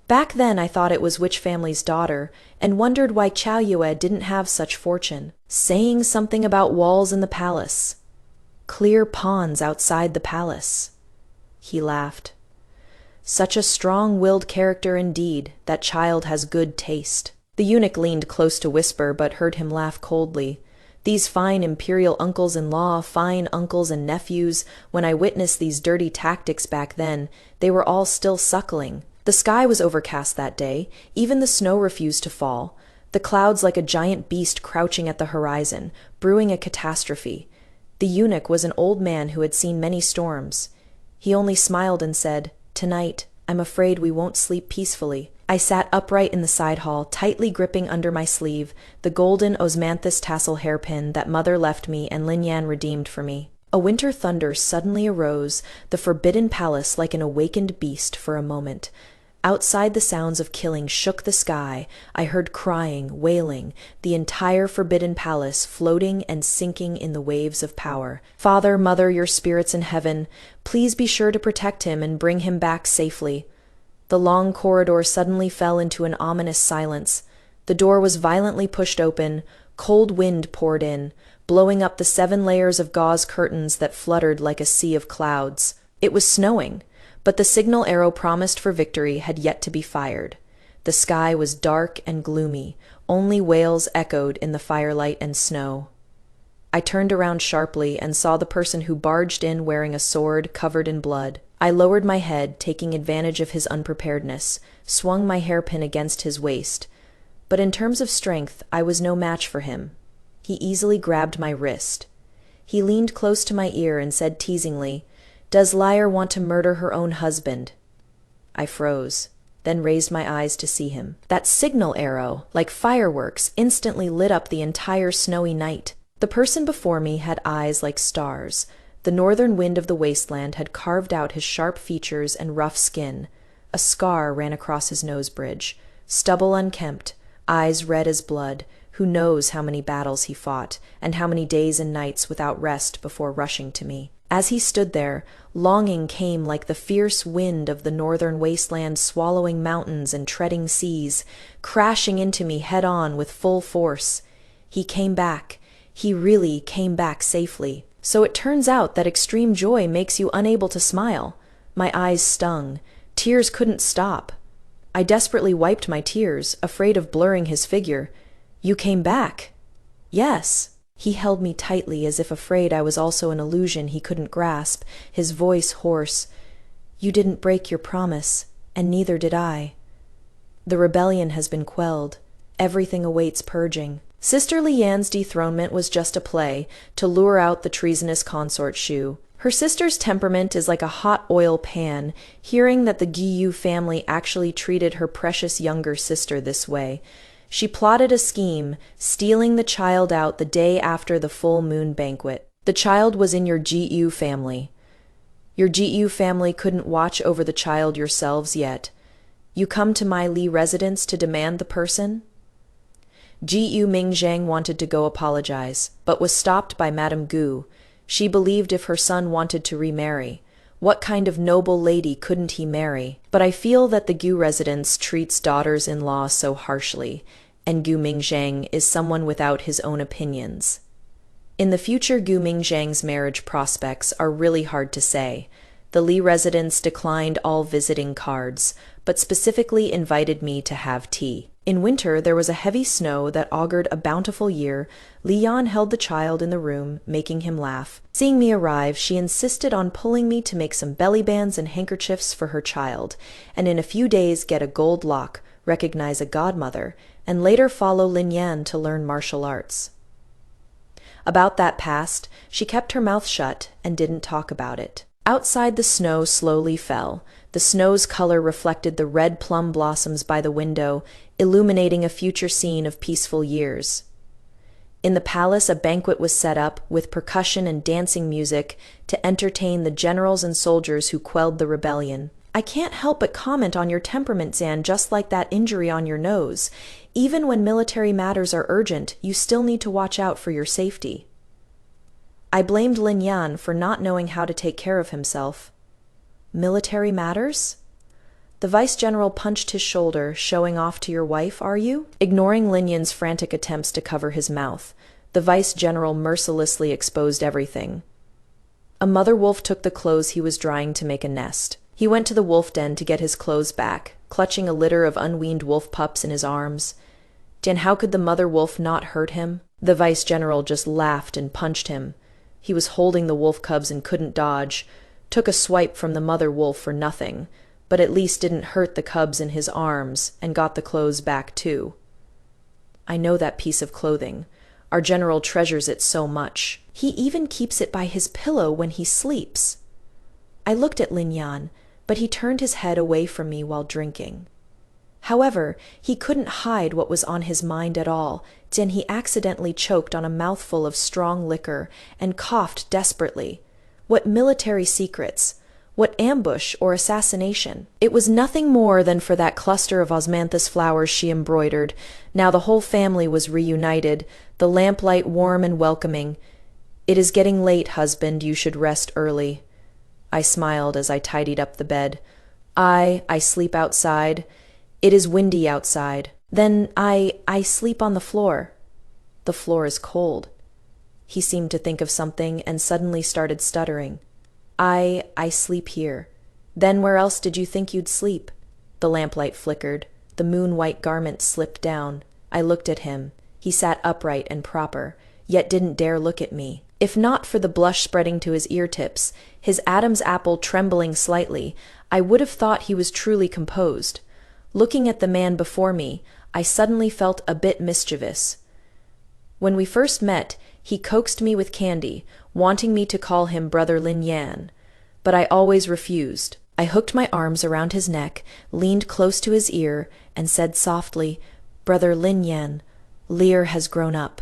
Speaker 1: Back then I thought it was which family's daughter, and wondered why Chao Yue didn't have such fortune. Saying something about walls in the palace. Clear ponds outside the palace. He laughed. Such a strong-willed character indeed. That child has good taste. The eunuch leaned close to whisper, but heard him laugh coldly. These fine imperial uncles-in-law, fine uncles and nephews, when I witnessed these dirty tactics back then, they were all still suckling. The sky was overcast that day. Even the snow refused to fall. The clouds like a giant beast crouching at the horizon, brewing a catastrophe. The eunuch was an old man who had seen many storms. He only smiled and said, "Tonight, I'm afraid we won't sleep peacefully." I sat upright in the side hall, tightly gripping under my sleeve the golden osmanthus tassel hairpin that mother left me and Lin Yan redeemed for me. A winter thunder suddenly arose, the forbidden palace like an awakened beast for a moment. Outside the sounds of killing shook the sky. I heard crying, wailing, the entire forbidden palace floating and sinking in the waves of power. "Father, Mother, your spirits in heaven, please be sure to protect him and bring him back safely." The long corridor suddenly fell into an ominous silence. The door was violently pushed open. Cold wind poured in, blowing up the 7 layers of gauze curtains that fluttered like a sea of clouds. It was snowing, but the signal arrow promised for victory had yet to be fired. The sky was dark and gloomy. Only wails echoed in the firelight and snow. I turned around sharply and saw the person who barged in wearing a sword covered in blood. I lowered my head, taking advantage of his unpreparedness, swung my hairpin against his waist. But in terms of strength, I was no match for him. He easily grabbed my wrist. He leaned close to my ear and said teasingly, "Does Lyre want to murder her own husband?" I froze, then raised my eyes to see him. That signal arrow, like fireworks, instantly lit up the entire snowy night. The person before me had eyes like stars. The northern wind of the wasteland had carved out his sharp features and rough skin. A scar ran across his nose bridge. Stubble unkempt, eyes red as blood. Who knows how many battles he fought, and how many days and nights without rest before rushing to me. As he stood there, Longing came like the fierce wind of the northern wasteland, swallowing mountains and treading seas, crashing into me head-on with full force. He came back. He really came back safely. So it turns out that extreme joy makes you unable to smile. My eyes stung. Tears couldn't stop. I desperately wiped my tears, afraid of blurring his figure. "You came back?" "Yes." He held me tightly, as if afraid I was also an illusion he couldn't grasp, his voice hoarse. "You didn't break your promise, and neither did I. The rebellion has been quelled. Everything awaits purging." Sister Lian's dethronement was just a play, to lure out the treasonous consort Shu. Her sister's temperament is like a hot oil pan. Hearing that the Gu family actually treated her precious younger sister this way, she plotted a scheme, stealing the child out the day after the full moon banquet. The child was in your Gu family. Your Gu family couldn't watch over the child yourselves yet. You come to my Li residence to demand the person? Gu Mingzhang wanted to go apologize, but was stopped by Madame Gu. She believed if her son wanted to remarry, what kind of noble lady couldn't he marry? But I feel that the Gu residence treats daughters-in-law so harshly, and Gu Mingzhang is someone without his own opinions. In the future, Gu Mingzhang's marriage prospects are really hard to say. The Li residence declined all visiting cards, but specifically invited me to have tea. In winter, there was a heavy snow that augured a bountiful year. Lian held the child in the room, making him laugh. Seeing me arrive, she insisted on pulling me to make some belly bands and handkerchiefs for her child, and in a few days get a gold lock, recognize a godmother, and later follow Lin Yan to learn martial arts. About that past, she kept her mouth shut and didn't talk about it. Outside, the snow slowly fell. The snow's color reflected the red plum blossoms by the window, illuminating a future scene of peaceful years. In the palace, a banquet was set up, with percussion and dancing music, to entertain the generals and soldiers who quelled the rebellion. "I can't help but comment on your temperament, Zan, just like that injury on your nose. Even when military matters are urgent, you still need to watch out for your safety." I blamed Lin Yan for not knowing how to take care of himself. "Military matters?" The vice-general punched his shoulder. "Showing off to your wife, are you?" Ignoring Lin Yan's frantic attempts to cover his mouth, the vice-general mercilessly exposed everything. A mother wolf took the clothes he was drying to make a nest. He went to the wolf den to get his clothes back, clutching a litter of unweaned wolf pups in his arms. And how could the mother wolf not hurt him? The vice-general just laughed and punched him. He was holding the wolf cubs and couldn't dodge. Took a swipe from the mother wolf for nothing, but at least didn't hurt the cubs in his arms, and got the clothes back too. "I know that piece of clothing. Our general treasures it so much. He even keeps it by his pillow when he sleeps." I looked at Lin Yan, but he turned his head away from me while drinking. However, he couldn't hide what was on his mind at all, and he accidentally choked on a mouthful of strong liquor and coughed desperately. What military secrets? What ambush or assassination? It was nothing more than for that cluster of osmanthus flowers she embroidered. Now the whole family was reunited, the lamplight warm and welcoming. "It is getting late, husband. You should rest early." I smiled as I tidied up the bed. I sleep outside. It is windy outside. Then I sleep on the floor." "The floor is cold." He seemed to think of something and suddenly started stuttering. I sleep here." "Then where else did you think you'd sleep?" The lamplight flickered. The moon-white garment slipped down. I looked at him. He sat upright and proper, yet didn't dare look at me. If not for the blush spreading to his ear tips, his Adam's apple trembling slightly, I would have thought he was truly composed. Looking at the man before me, I suddenly felt a bit mischievous. When we first met, he coaxed me with candy, wanting me to call him Brother Lin Yan, but I always refused. I hooked my arms around his neck, leaned close to his ear, and said softly, "Brother Lin Yan, Lear has grown up."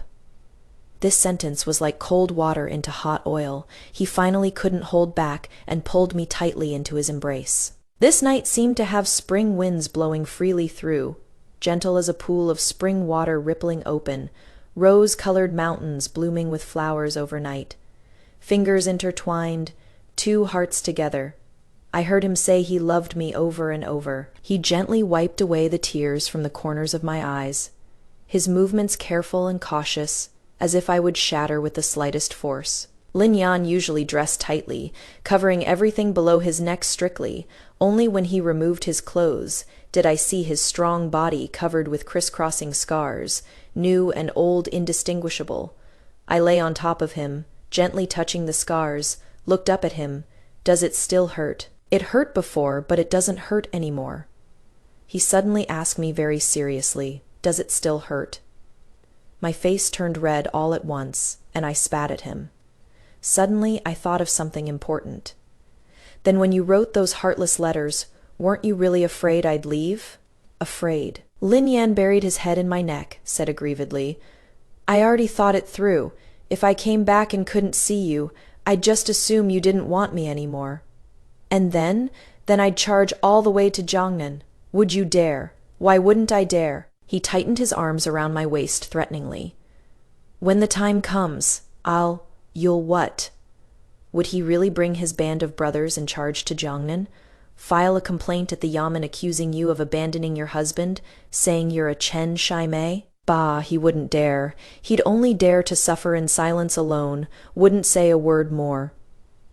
Speaker 1: This sentence was like cold water into hot oil. He finally couldn't hold back and pulled me tightly into his embrace. This night seemed to have spring winds blowing freely through, gentle as a pool of spring water rippling open, rose-colored mountains blooming with flowers overnight. Fingers intertwined, 2 hearts together. I heard him say he loved me over and over. He gently wiped away the tears from the corners of my eyes, his movements careful and cautious, as if I would shatter with the slightest force. Lin Yan usually dressed tightly, covering everything below his neck strictly. Only when he removed his clothes did I see his strong body covered with crisscrossing scars, new and old indistinguishable. I lay on top of him, gently touching the scars, looked up at him. Does it still hurt? It hurt before, but it doesn't hurt anymore. He suddenly asked me very seriously, does it still hurt? My face turned red all at once, and I spat at him. Suddenly, I thought of something important. Then when you wrote those heartless letters, weren't you really afraid I'd leave? Afraid. Lin Yan buried his head in my neck, said aggrievedly. I already thought it through. If I came back and couldn't see you, I'd just assume you didn't want me anymore. And then I'd charge all the way to Jiangnan. Would you dare? Why wouldn't I dare? He tightened his arms around my waist threateningly. When the time comes, you'll what? Would he really bring his band of brothers and charge to Jiangnan? File a complaint at the yamen accusing you of abandoning your husband, saying you're a Chen Shimei? Bah, he wouldn't dare. He'd only dare to suffer in silence alone, wouldn't say a word more.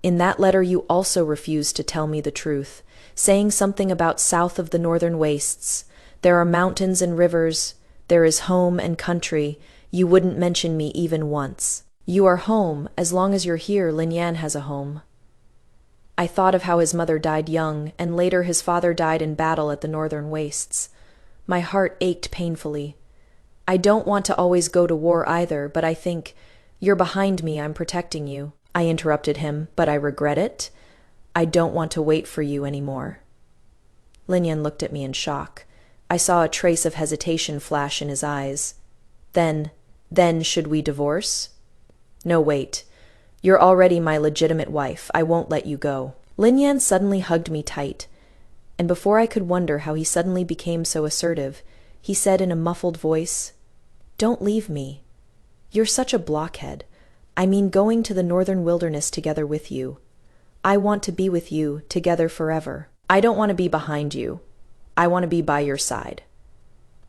Speaker 1: In that letter you also refused to tell me the truth, saying something about south of the northern wastes. There are mountains and rivers, there is home and country. You wouldn't mention me even once. You are home, as long as you're here, Lin Yan has a home. I thought of how his mother died young, and later his father died in battle at the northern wastes. My heart ached painfully. I don't want to always go to war either, but I think, you're behind me, I'm protecting you. I interrupted him, but I regret it. I don't want to wait for you anymore. Lin Yan looked at me in shock. I saw a trace of hesitation flash in his eyes. Then should we divorce? No, wait. You're already my legitimate wife. I won't let you go. Lin Yan suddenly hugged me tight, and before I could wonder how he suddenly became so assertive, he said in a muffled voice, Don't leave me. You're such a blockhead. I mean going to the northern wilderness together with you. I want to be with you, together forever. I don't want to be behind you. I want to be by your side.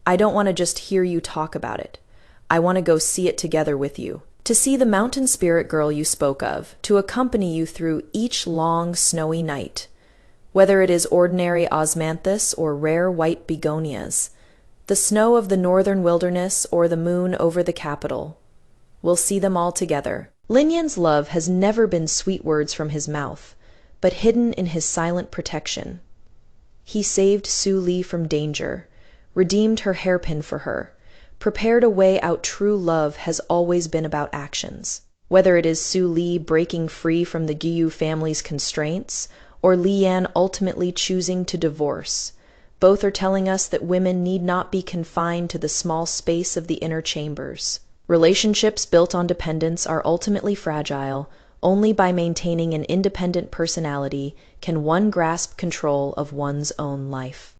Speaker 1: I don't want to just hear you talk about it. I want to go see it together with you. To see the mountain spirit girl you spoke of, to accompany you through each long, snowy night, whether it is ordinary osmanthus or rare white begonias, the snow of the northern wilderness or the moon over the capital. We'll see them all together. Lin Yan's love has never been sweet words from his mouth, but hidden in his silent protection. He saved Su Li from danger, redeemed her hairpin for her, prepared a way out. True love has always been about actions. Whether it is Su Li breaking free from the Gu family's constraints, or Li Yan ultimately choosing to divorce, both are telling us that women need not be confined to the small space of the inner chambers. Relationships built on dependence are ultimately fragile. Only by maintaining an independent personality can one grasp control of one's own life.